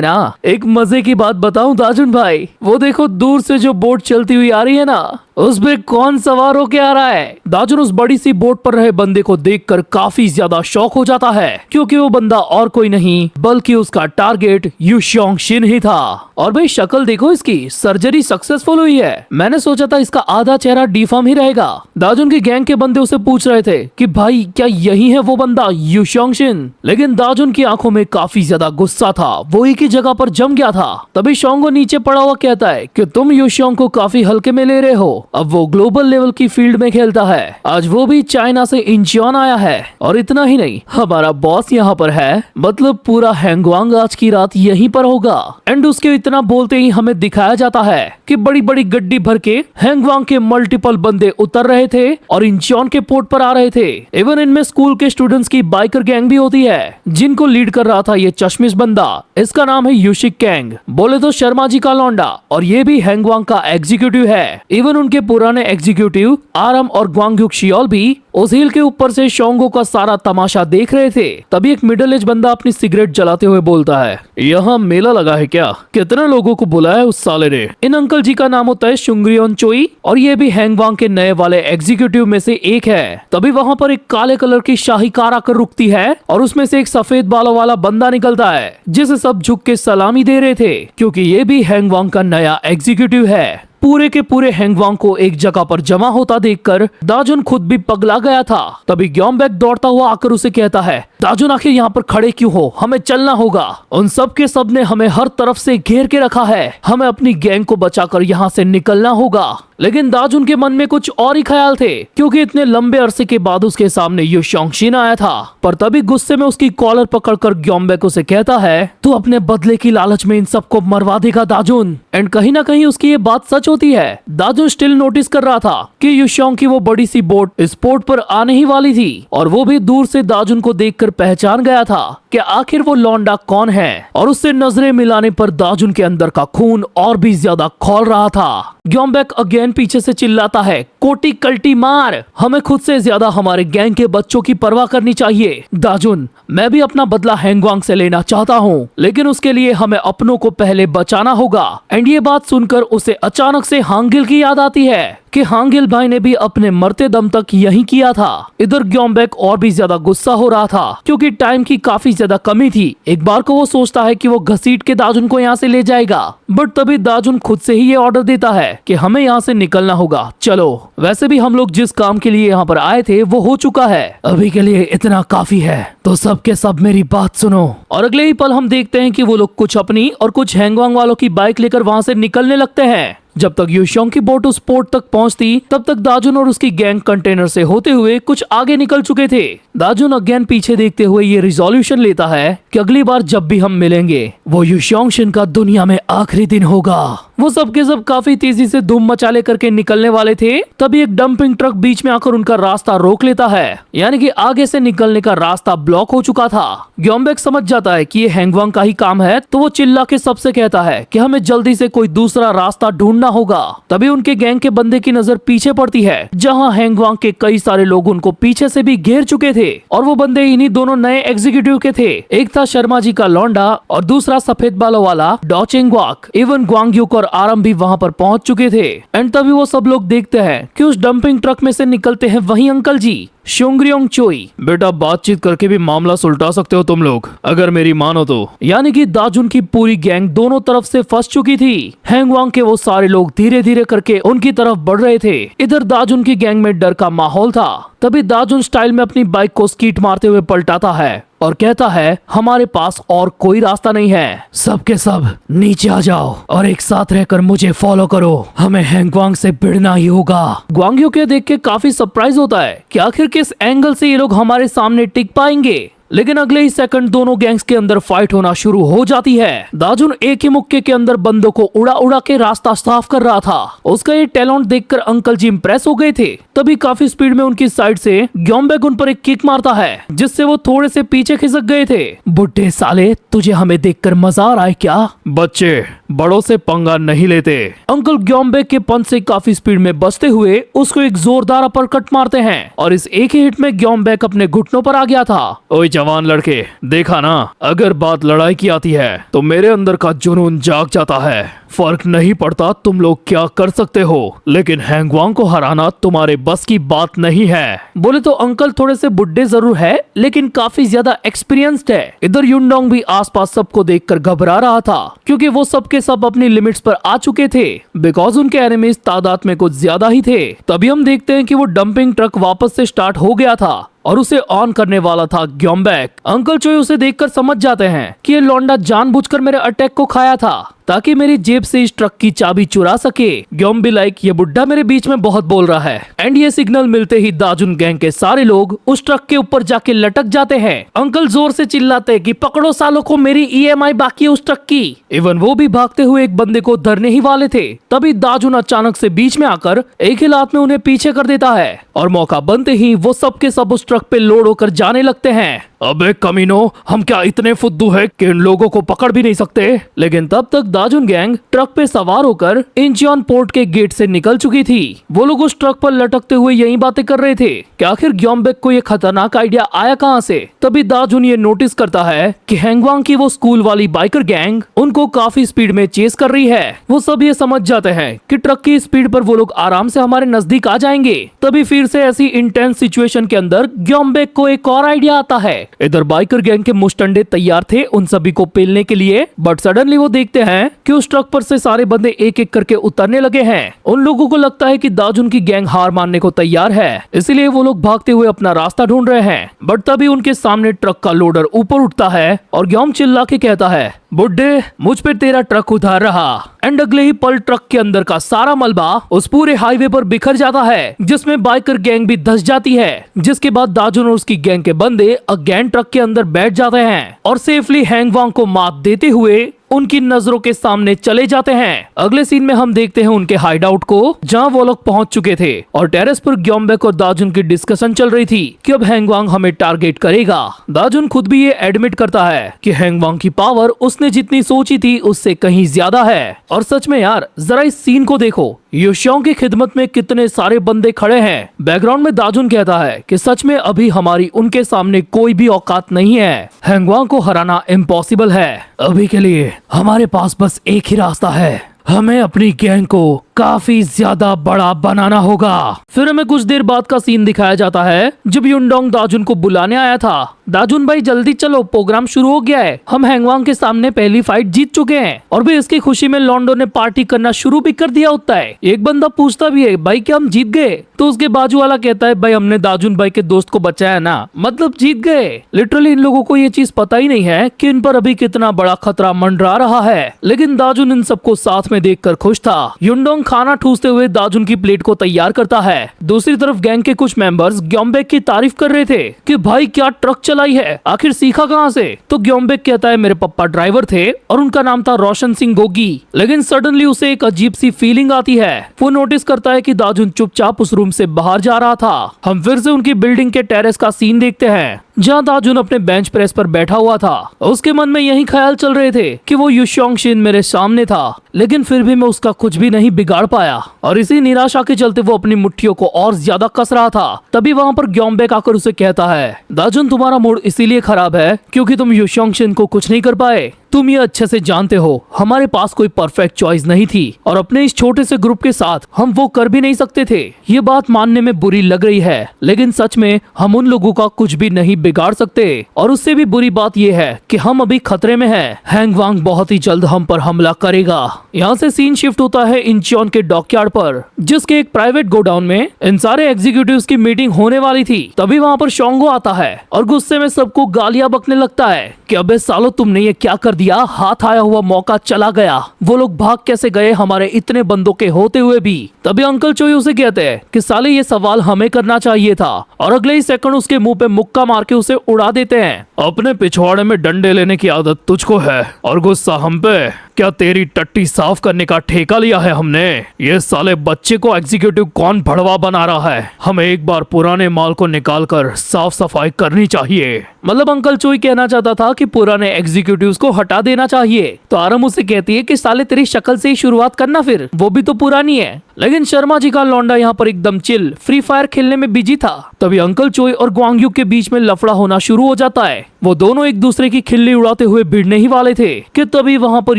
[SPEAKER 1] ना। एक मजे की बात बताऊं दाजुन भाई, वो देखो दूर से जो बोट चलती हुई आ रही है ना, उस पे कौन सवार होके आ रहा है। दाजुन उस बड़ी सी बोट पर रहे बंदे को देखकर काफी ज्यादा शॉक हो जाता है, क्योंकि वो बंदा और कोई नहीं बल्कि उसका टारगेट यू शोंगशिन ही था। और भाई शक्ल देखो इसकी, सर्जरी सक्सेसफुल हुई है। मैंने सोचा था इसका आधा चेहरा डिफॉर्म ही रहेगा। दाजुन की गैंग के बंदे उसे पूछ रहे थे कि भाई क्या यही है वो बंदा यू शोंगशिन, लेकिन दाजुन की आंखों में काफी ज्यादा गुस्सा था, वो एक ही जगह पर जम गया था। तभी शोंगो नीचे पड़ा हुआ कहता है कि तुम यू शोंग को काफी हल्के में ले रहे हो, अब वो ग्लोबल लेवल की फील्ड में खेलता है, आज वो भी चाइना से इंचियन आया है। और इतना ही नहीं, हमारा बॉस यहाँ पर है, मतलब पूरा हैंगवांग आज की रात यहीं पर होगा। एंड उसके इतना बोलते ही हमें दिखाया जाता है कि बड़ी बड़ी गड्डी भर के हैंगवांग के मल्टीपल बंदे उतर रहे थे और इंचियन के पोर्ट पर आ रहे थे। इवन इनमें स्कूल के स्टूडेंट्स की बाइकर गैंग भी होती है, जिनको लीड कर रहा था ये चश्मिश बंदा। इसका नाम है यूशिक कैंग, बोले तो शर्मा जी का लौंडा, और ये भी हैंगवांग का एग्जीक्यूटिव है। इवन उनके पुराने एग्जीक्यूटिव आरम और ग्वांगयुक शियोल भी उस हिल के ऊपर से शोंगो का सारा तमाशा देख रहे थे। तभी एक मिडिल एज बंदा अपनी सिगरेट जलाते हुए बोलता है, यहाँ मेला लगा है क्या, कितने लोगों को बुलाया है उस साले ने। इन अंकल जी का नाम होता है शुंग्रियोन चोई और ये भी हैंगवांग के नए वाले एग्जीक्यूटिव में से एक है। तभी वहाँ पर एक काले कलर की शाही कार आकर रुकती है और उसमें से एक सफेद बालों वाला बंदा निकलता है, जिसे सब झुक के सलामी दे रहे थे, क्योंकि ये भी हैंगवांग का नया एग्जीक्यूटिव है। पूरे के पूरे हैंगवांग को एक जगह पर जमा होता देखकर दाजुन खुद भी पगला गया था। तभी ग्योमबेक दौड़ता हुआ आकर उसे कहता है, दाजुन आखिर यहाँ पर खड़े क्यों हो, हमें चलना होगा। उन सब के सब ने हमें हर तरफ से घेर के रखा है, हमें अपनी गैंग को बचाकर यहाँ से निकलना होगा। लेकिन दाजुन के मन में कुछ और ही ख्याल थे, क्योंकि इतने लंबे अरसे के बाद उसके सामने यू शोंगशिन आया था। पर तभी गुस्से में उसकी कॉलर पकड़कर ग्योमबेक उसे कहता है, तू अपने बदले की लालच में इन सबको मरवा देगा दाजुन। एंड कहीं ना कहीं उसकी ये बात सच होती है। दाजुन स्टिल नोटिस कर रहा था कि यू शोंग की वो बड़ी सी बोट इस पोर्ट पर आने ही वाली थी, और वो भी दूर से दाजुन को देखकर पहचान गया था कि आखिर वो लौंडा कौन है। और उससे नजरें मिलाने पर दाजुन के अंदर का खून और भी ज्यादा खौल रहा था। ग्योमबेक अगेन पीछे से चिल्लाता है, कोटी कल्टी मार, हमें खुद से ज्यादा हमारे गैंग के बच्चों की परवाह करनी चाहिए। दाजुन, मैं भी अपना बदला हैंगवांग से लेना चाहता हूँ, लेकिन उसके लिए हमें अपनों को पहले बचाना होगा। एंड ये बात सुनकर उसे अचानक से हांगिल की याद आती है कि हांगिल भाई ने भी अपने मरते दम तक यही किया था। इधर ग्योमबेक और भी ज्यादा गुस्सा हो रहा था, क्योंकि टाइम की काफी ज्यादा कमी थी। एक बार को वो सोचता है कि वो घसीट के दाजुन को यहाँ से ले जाएगा, बट तभी दाजुन खुद से ही ये ऑर्डर देता है कि हमें यहाँ से निकलना होगा, चलो। वैसे भी हम लोग जिस काम के लिए यहाँ पर आए थे वो हो चुका है, अभी के लिए इतना काफी है, तो सब के सब मेरी बात सुनो। और अगले ही पल हम देखते हैं कि वो लोग कुछ अपनी और कुछ हैंगवांग वालों की बाइक लेकर वहाँ से निकलने लगते हैं। जब तक युशोंग की बोट उस पोर्ट तक पहुंचती तब तक दाजुन और उसकी गैंग कंटेनर से होते हुए कुछ आगे निकल चुके थे। दाजुन अगेन पीछे देखते हुए ये रिजोल्यूशन लेता है कि अगली बार जब भी हम मिलेंगे वो युशोंग शिन का दुनिया में आखिरी दिन होगा। वो सबके सब काफी तेजी से धूम मचाले करके निकलने वाले थे, तभी एक डंपिंग ट्रक बीच में आकर उनका रास्ता रोक लेता है, यानी कि आगे से निकलने का रास्ता ब्लॉक हो चुका था। ग्योम्बेक समझ जाता है कि ये हैंगवांग का ही काम है, तो वो चिल्ला के सबसे कहता है कि हमें जल्दी से कोई दूसरा रास्ता ढूंढना होगा। तभी उनके गैंग के बंदे की नजर पीछे पड़ती है, जहाँ हैंगवांग के कई सारे लोग उनको पीछे से भी घेर चुके थे और वो बंदे इन्हीं दोनों नए एग्जीक्यूटिव के थे। एक था शर्मा जी का लौंडा और दूसरा सफेद बालों वाला डॉचिंगवाक। इवन ग्वांगयुक और आरम भी वहाँ पर पहुँच चुके थे। एंड तभी वो सब लोग देखते हैं कि उस डंपिंग ट्रक में से निकलते हैं वही अंकल जी, शुंग्रियोंग चोई। बेटा बातचीत करके भी मामला सुलझा सकते हो तुम लोग, अगर मेरी मानो तो। यानी कि दाजुन की पूरी गैंग दोनों तरफ से फंस चुकी थी। हैंगवांग के वो सारे लोग धीरे धीरे करके उनकी तरफ बढ़ रहे थे। इधर दाजुन की गैंग में डर का माहौल था। तभी दाजुन स्टाइल में अपनी बाइक को स्कीट मारते हुए पलटाता है और कहता है हमारे पास और कोई रास्ता नहीं है, सबके सब नीचे आ जाओ और एक साथ रहकर मुझे फॉलो करो, हमें हैंगवांग से भिड़ना ही होगा। ग्वांगयू के देख के काफी सरप्राइज होता है कि आखिर किस एंगल से ये लोग हमारे सामने टिक पाएंगे, लेकिन अगले ही सेकंड दोनों गैंग्स के अंदर फाइट होना शुरू हो जाती है। दाजुन एक ही मुक्के के अंदर बंदों को उड़ा उड़ा के रास्ता साफ कर रहा था। उसका ये टैलेंट देखकर अंकल जी इम्प्रेस हो गए थे। तभी काफी स्पीड में उनकी साइड से ग्योम्बेक उन पर एक किक मारता है, जिससे वो थोड़े से पीछे खिसक गए थे। बुड्ढे साले, तुझे हमें देखकर मजा आ रहा है क्या? बच्चे बड़ों से पंगा नहीं लेते। अंकल ग्योम्बेक के पंच से काफी स्पीड में बचते हुए उसको एक जोरदार अपरकट मारते हैं और इस एक ही हिट में ग्योम्बेक अपने घुटनों पर आ गया था। ओए जवान लड़के, देखा ना, अगर बात लड़ाई की आती है तो मेरे अंदर का जुनून जाग जाता है। फर्क नहीं पड़ता तुम लोग क्या कर सकते हो, लेकिन हैंगवांग को हराना तुम्हारे बस की बात नहीं है। बोले तो अंकल थोड़े से बुड्ढे जरूर है, लेकिन काफी ज्यादा एक्सपीरियंस्ड है। इधर युनडोंग भी आसपास सबको देखकर घबरा रहा था, क्योंकि वो सबके सब अपनी लिमिट्स पर आ चुके थे, बिकॉज उनके एनिमीज तादाद में कुछ ज्यादा ही थे। तभी हम देखते हैं कि वो डंपिंग ट्रक वापस से स्टार्ट हो गया था और उसे ऑन करने वाला था ग्योम्बेक। अंकल चोई उसे देखकर समझ जाते हैं कि ये लौंडा जानबूझकर मेरे अटैक को खाया था ताकि मेरी जेब से इस ट्रक की चाबी चुरा सके। ग्योम भी लाइक, ये बुड्ढा मेरे बीच में बहुत बोल रहा है। एंड ये सिग्नल मिलते ही दाजुन गैंग के सारे लोग उस ट्रक के ऊपर जाके लटक जाते हैं। अंकल जोर से चिल्लाते हैं कि पकड़ो सालों को, मेरी ईएमआई बाकी है उस ट्रक की। इवन वो भी भागते हुए एक बंदे को धरने ही वाले थे, तभी दाजुन अचानक से बीच में आकर एक ही लात में उन्हें पीछे कर देता है और मौका बनते ही वो सबके सब उस ट्रक पे लोड होकर जाने लगते हैं। अबे कमीनो, हम क्या इतने फुद्दू है कि इन लोगों को पकड़ भी नहीं सकते? लेकिन तब तक दाजुन गैंग ट्रक पे सवार होकर इंचियोन पोर्ट के गेट से निकल चुकी थी। वो लोग उस ट्रक पर लटकते हुए यही बातें कर रहे थे कि आखिर ग्योम्बेक को ये खतरनाक आइडिया आया कहां से। तभी दाजुन ये नोटिस करता है कि हैंगवांग की वो स्कूल वाली बाइकर गैंग उनको काफी स्पीड में चेस कर रही है। वो सब ये समझ जाते हैं कि ट्रक की स्पीड पर वो लोग आराम से हमारे नजदीक आ जाएंगे। तभी फिर से ऐसी इंटेंस सिचुएशन के अंदर ग्योम्बेक को एक और आइडिया आता है। इधर बाइकर गैंग के मुस्टंडे तैयार थे उन सभी को पेलने के लिए, बट सडनली वो देखते हैं कि उस ट्रक पर से सारे बंदे एक एक करके उतरने लगे हैं। उन लोगों को लगता है कि दाजुन की गैंग हार मानने को तैयार है, इसलिए वो लोग भागते हुए अपना रास्ता ढूंढ रहे हैं। बट तभी उनके सामने ट्रक का लोडर ऊपर उठता है और ग्योम चिल्ला के कहता है, बुड्ढे मुझ पे तेरा ट्रक उधार रहा। एंड अगले ही पल ट्रक के अंदर का सारा मलबा उस पूरे हाईवे पर बिखर जाता है, जिसमें बाइकर गैंग भी धंस जाती है। जिसके बाद दाजुन और उसकी गैंग के बंदे अगेन ट्रक के अंदर बैठ जाते हैं और सेफली हैंगवांग को मात देते हुए उनकी नजरों के सामने चले जाते हैं। अगले सीन में हम देखते हैं उनके हाइड आउट को, जहां वो लोग पहुंच चुके थे और टेरेस पर ग्योम्बेक और दाजुन की डिस्कशन चल रही थी कि अब हैंगवांग हमें टारगेट करेगा। दाजुन खुद भी ये एडमिट करता है कि हैंगवांग की पावर उसने जितनी सोची थी उससे कहीं ज्यादा है। और सच में यार, जरा इस सीन को देखो, युशोंग की खिदमत में कितने सारे बंदे खड़े हैं। बैकग्राउंड में दाजुन कहता है कि सच में अभी हमारी उनके सामने कोई भी औकात नहीं है। हैंगवांग को हराना इम्पॉसिबल है। अभी के लिए हमारे पास बस एक ही रास्ता है, हमें अपनी गैंग को काफी ज्यादा बड़ा बनाना होगा। फिर हमें कुछ देर बाद का सीन दिखाया जाता है जब युनडोंग दाजुन को बुलाने आया था। दाजुन भाई जल्दी चलो, प्रोग्राम शुरू हो गया है, हम हैंगवांग के सामने पहली फाइट जीत चुके हैं। और भी इसकी खुशी में लॉन्डो ने पार्टी करना शुरू भी कर दिया होता है। एक बंदा पूछता भी है, भाई क्या हम जीत गए? तो उसके बाजू वाला कहता है, भाई हमने दाजुन भाई के दोस्त को बचाया ना, मतलब जीत गए। लिटरली इन लोगों को ये चीज पता ही नहीं है कि इन पर अभी कितना बड़ा खतरा मंडरा रहा है। लेकिन दाजुन इन सबको साथ में देखकर खुश था। युनडोंग खाना ठूसते हुए दाजुन की प्लेट को तैयार करता है। दूसरी तरफ गैंग के कुछ मेंबर्स ग्योम्बेक की तारीफ कर रहे थे कि भाई क्या ट्रक चलाई है, आखिर सीखा कहाँ से। तो ग्योम्बेक कहता है मेरे पापा ड्राइवर थे और उनका नाम था रोशन सिंह गोगी। लेकिन सडनली उसे एक अजीब सी फीलिंग आती है। वो नोटिस करता है कि दाजुन चुपचाप उस रूम से बाहर जा रहा था। हम फिर से उनकी बिल्डिंग के टेरेस का सीन देखते हैं जहाँ दाजुन अपने बेंच प्रेस पर बैठा हुआ था। उसके मन में यही ख्याल चल रहे थे कि वो युशोंग शिन मेरे सामने था, लेकिन फिर भी मैं उसका कुछ भी नहीं बिगाड़ पाया और इसी निराशा के चलते वो अपनी मुट्ठियों को और ज्यादा कस रहा था। तभी वहाँ पर ग्योम्बेक आकर उसे कहता है दाजुन तुम्हारा मूड इसीलिए खराब है क्योंकि तुम युशोंग शिन को कुछ नहीं कर पाए। तुम ये अच्छे से जानते हो हमारे पास कोई परफेक्ट चॉइस नहीं थी और अपने इस छोटे से ग्रुप के साथ हम वो कर भी नहीं सकते थे। ये बात मानने में बुरी लग रही है, लेकिन सच में हम उन लोगों का कुछ भी नहीं बिगाड़ सकते। और उससे भी बुरी बात यह है कि हम अभी खतरे में हैं। हैंग वांग बहुत ही जल्द हम पर हमला करेगा। यहाँ से सीन शिफ्ट होता है इंचियोन के डॉकयार्ड पर, जिसके एक प्राइवेट गोडाउन में इन सारे एग्जीक्यूटिव्स की मीटिंग होने वाली थी। तभी वहाँ पर शोंगो आता है और गुस्से में सबको गालियां बकने लगता है कि अबे सालो तुमने ये क्या कर दिया, हाथ आया हुआ मौका चला गया। वो लोग भाग कैसे गए हमारे इतने बंदों के होते हुए भी। तभी अंकल चोई उसे कहते हैं कि साले ये सवाल हमें करना चाहिए था, और अगले ही सेकंड उसके मुंह पे मुक्का मार के उसे उड़ा देते हैं। अपने पिछवाड़े में डंडे लेने की आदत तुझको है और गुस्सा हम पे। क्या तेरी टट्टी साफ करने का ठेका लिया है हमने? ये साले बच्चे को एग्जीक्यूटिव कौन भड़वा बना रहा है? हमें एक बार पुराने माल को निकालकर साफ सफाई करनी चाहिए। मतलब अंकल चोई कहना चाहता था कि पुराने एग्जीक्यूटिव्स को हटा देना चाहिए। तो आरम उसे कहती है कि साले तेरी शक्ल से ही शुरुआत करना, फिर वो भी तो पुरानी है। लेकिन शर्मा जी का लौंडा यहाँ पर एकदम चिल फ्री फायर खेलने में बिजी था। तभी अंकल चोई और ग्वांगयू के बीच में लफड़ा होना शुरू हो जाता है। वो दोनों एक दूसरे की खिल्ली उड़ाते हुए भिड़ने ही वाले थे कि तभी वहाँ पर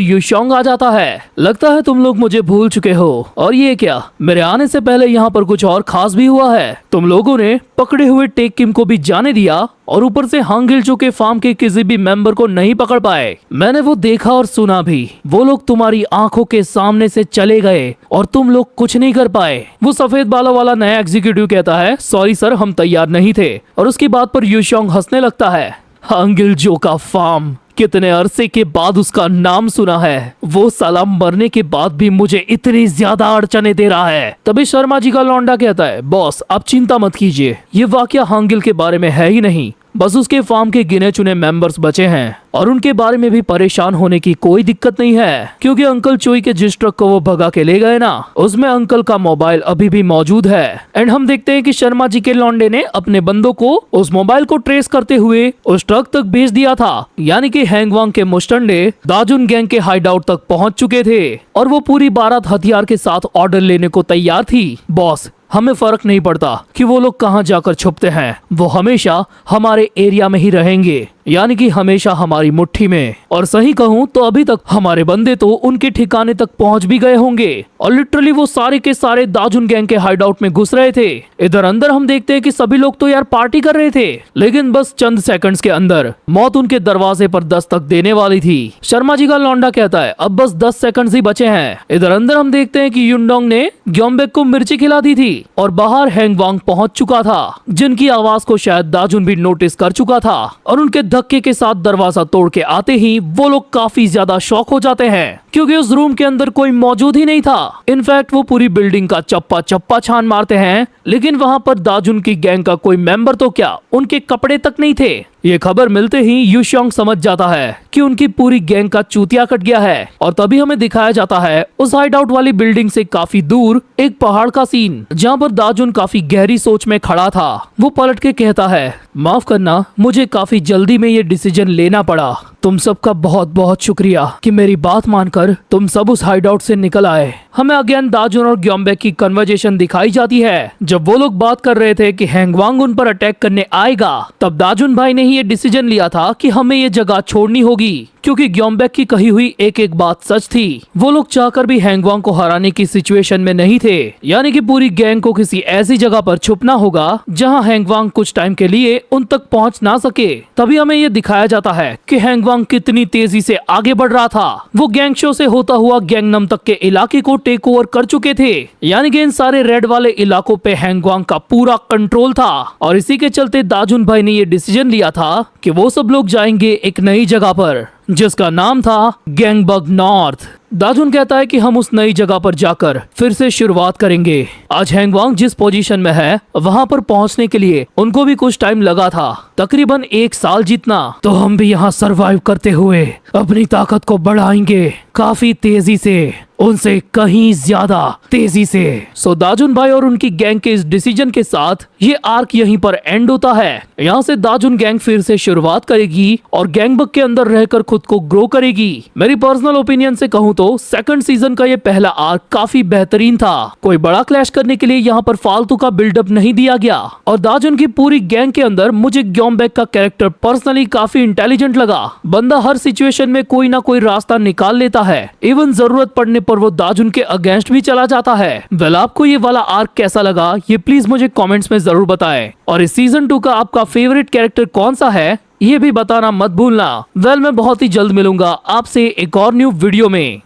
[SPEAKER 1] युशोंग आ जाता है। लगता है तुम लोग मुझे भूल चुके हो। और ये क्या, मेरे आने से पहले यहाँ पर कुछ और खास भी हुआ है। तुम लोगों ने पकड़े हुए टेक किम को भी जाने दिया और ऊपर से हांगिलचो के फार्म के किसी भी मेंबर को नहीं पकड़ पाए। मैंने वो देखा और सुना भी। वो लोग तुम्हारी आंखों के सामने से चले गए और तुम लोग कुछ नहीं कर पाए। वो सफेद बालों वाला नया एग्जीक्यूटिव कहता है सॉरी सर, हम तैयार नहीं थे। और उसकी बात पर युशोंग हंसने लगता है। हांगिलचो का फार्म, कितने अरसे के बाद उसका नाम सुना है। वो साला मरने के बाद भी मुझे इतनी ज्यादा अड़चने दे रहा है। तभी शर्मा जी का लौंडा कहता है बॉस आप चिंता मत कीजिए, ये वाकया हांगिल के बारे में है ही नहीं, बस उसके फार्म के गिने चुने मेंबर्स बचे हैं और उनके बारे में भी परेशान होने की कोई दिक्कत नहीं है, क्योंकि अंकल चोई के जिस ट्रक को वो भगा के ले गए ना, उसमें अंकल का मोबाइल अभी भी मौजूद है। एंड हम देखते हैं कि शर्मा जी के लौंडे ने अपने बंदों को उस मोबाइल को ट्रेस करते हुए उस ट्रक तक भेज दिया था। यानी कि हैंग वांग के मुस्टंडे दाजुन गैंग के हाइडआउट तक पहुंच चुके थे और वो पूरी बारात हथियार के साथ ऑर्डर लेने को तैयार थी। बॉस हमें फर्क नहीं पड़ता कि वो लोग कहाँ जाकर छुपते हैं, वो हमेशा हमारे एरिया में ही रहेंगे, यानी कि हमेशा हमारी मुट्ठी में। और सही कहूँ तो अभी तक हमारे बंदे तो उनके ठिकाने तक पहुंच भी गए होंगे और लिटरली वो सारे के सारे दाजुन गैंग के हाइडआउट में घुस रहे थे। इधर अंदर हम देखते हैं कि सभी लोग तो यार पार्टी कर रहे थे, लेकिन बस चंद सेकंड्स के अंदर मौत उनके दरवाजे पर दस्तक देने वाली थी। शर्मा जी का लौंडा कहता है अब बस 10 सेकंड्स ही बचे हैं। इधर अंदर हम देखते हैं कि युनडोंग ने ग्योम्बेक को मिर्ची खिला दी थी और बाहर हैंग वांग पहुंच चुका था, जिनकी आवाज को शायद दाजुन भी नोटिस कर चुका था। और उनके धक्के के साथ दरवाजा तोड़ के आते ही वो लोग काफी ज्यादा शॉक हो जाते हैं, क्योंकि उस रूम के अंदर कोई मौजूद ही नहीं था। इनफैक्ट वो पूरी बिल्डिंग का चप्पा चप्पा छान मारते हैं, लेकिन वहाँ पर दाजुन की गैंग का कोई मेंबर तो क्या, उनके कपड़े तक नहीं थे। ये खबर मिलते ही युशोंग समझ जाता है कि उनकी पूरी गैंग का चूतिया कट गया है। और तभी हमें दिखाया जाता है उस हाइडआउट वाली बिल्डिंग से काफी दूर एक पहाड़ का सीन, जहाँ पर दाजुन काफी गहरी सोच में खड़ा था। वो पलट के कहता है माफ करना, मुझे काफी जल्दी में ये डिसीजन लेना पड़ा। तुम सबका बहुत बहुत शुक्रिया कि मेरी बात मानकर तुम सब उस हाइडआउट से निकल आए। हमें अगेन दाजुन और ग्योम्बेक की कन्वर्सेशन दिखाई जाती है। जब वो लोग बात कर रहे थे कि हैंग वांग उन पर अटैक करने आएगा, तब दाजुन भाई ने ही ये डिसीजन लिया था कि हमें ये जगह छोड़नी होगी, क्योंकि ग्योम्बेक की कही हुई एक एक बात सच थी। वो लोग चाहकर भी हैंग वांग को हराने की सिचुएशन में नहीं थे, यानी कि पूरी गैंग को किसी ऐसी जगह पर छुपना होगा जहां हैंग वांग कुछ टाइम के लिए उन तक पहुंच ना सके। तभी हमें ये दिखाया जाता है कि हैंग वांग कितनी तेजी से आगे बढ़ रहा था। वो गैंगशो से होता हुआ गैंगनम तक के इलाके को टेक ओवर कर चुके थे, यानी कि इन सारे रेड वाले इलाकों पे हैंग वांग का पूरा कंट्रोल था। और इसी के चलते दाजुन भाई ने ये डिसीजन लिया था कि वो सब लोग जाएंगे एक नई जगह पर, जिसका नाम था गैंगबग नॉर्थ। दाजुन कहता है कि हम उस नई जगह पर जाकर फिर से शुरुआत करेंगे। आज हैंगवांग जिस पोजीशन में है वहाँ पर पहुँचने के लिए उनको भी कुछ टाइम लगा था, तकरीबन 1 साल जितना। तो हम भी यहाँ सरवाइव करते हुए अपनी ताकत को बढ़ाएंगे काफी तेजी से, उनसे कहीं ज्यादा तेजी से। सो दाजुन भाई और उनकी गैंग के इस डिसीजन के साथ ये आर्क यहीं पर एंड होता है। यहाँ से दाजुन गैंग फिर से शुरुआत करेगी और गैंगबक के अंदर रहकर खुद को ग्रो करेगी। मेरी पर्सनल ओपिनियन से कहूँ तो सेकंड सीजन का ये पहला आर्क काफी बेहतरीन था। कोई बड़ा क्लैश करने के लिए यहाँ पर फालतू का बिल्डअप नहीं दिया गया और दाजुन की पूरी गैंग के अंदर मुझे ग्योमबैक का कैरेक्टर पर्सनली काफी इंटेलिजेंट लगा। बंदा हर सिचुएशन में कोई ना कोई रास्ता निकाल लेता है, इवन जरूरत पड़ने पर वो दाजुन के अगेंस्ट भी चला जाता है। वेल, आपको ये वाला आर्क कैसा लगा ये प्लीज मुझे कमेंट्स में जरूर बताएं। और इस सीजन 2 का आपका फेवरेट कैरेक्टर कौन सा है ये भी बताना मत भूलना। वेल, मैं बहुत ही जल्द मिलूंगा आपसे एक और न्यू वीडियो में।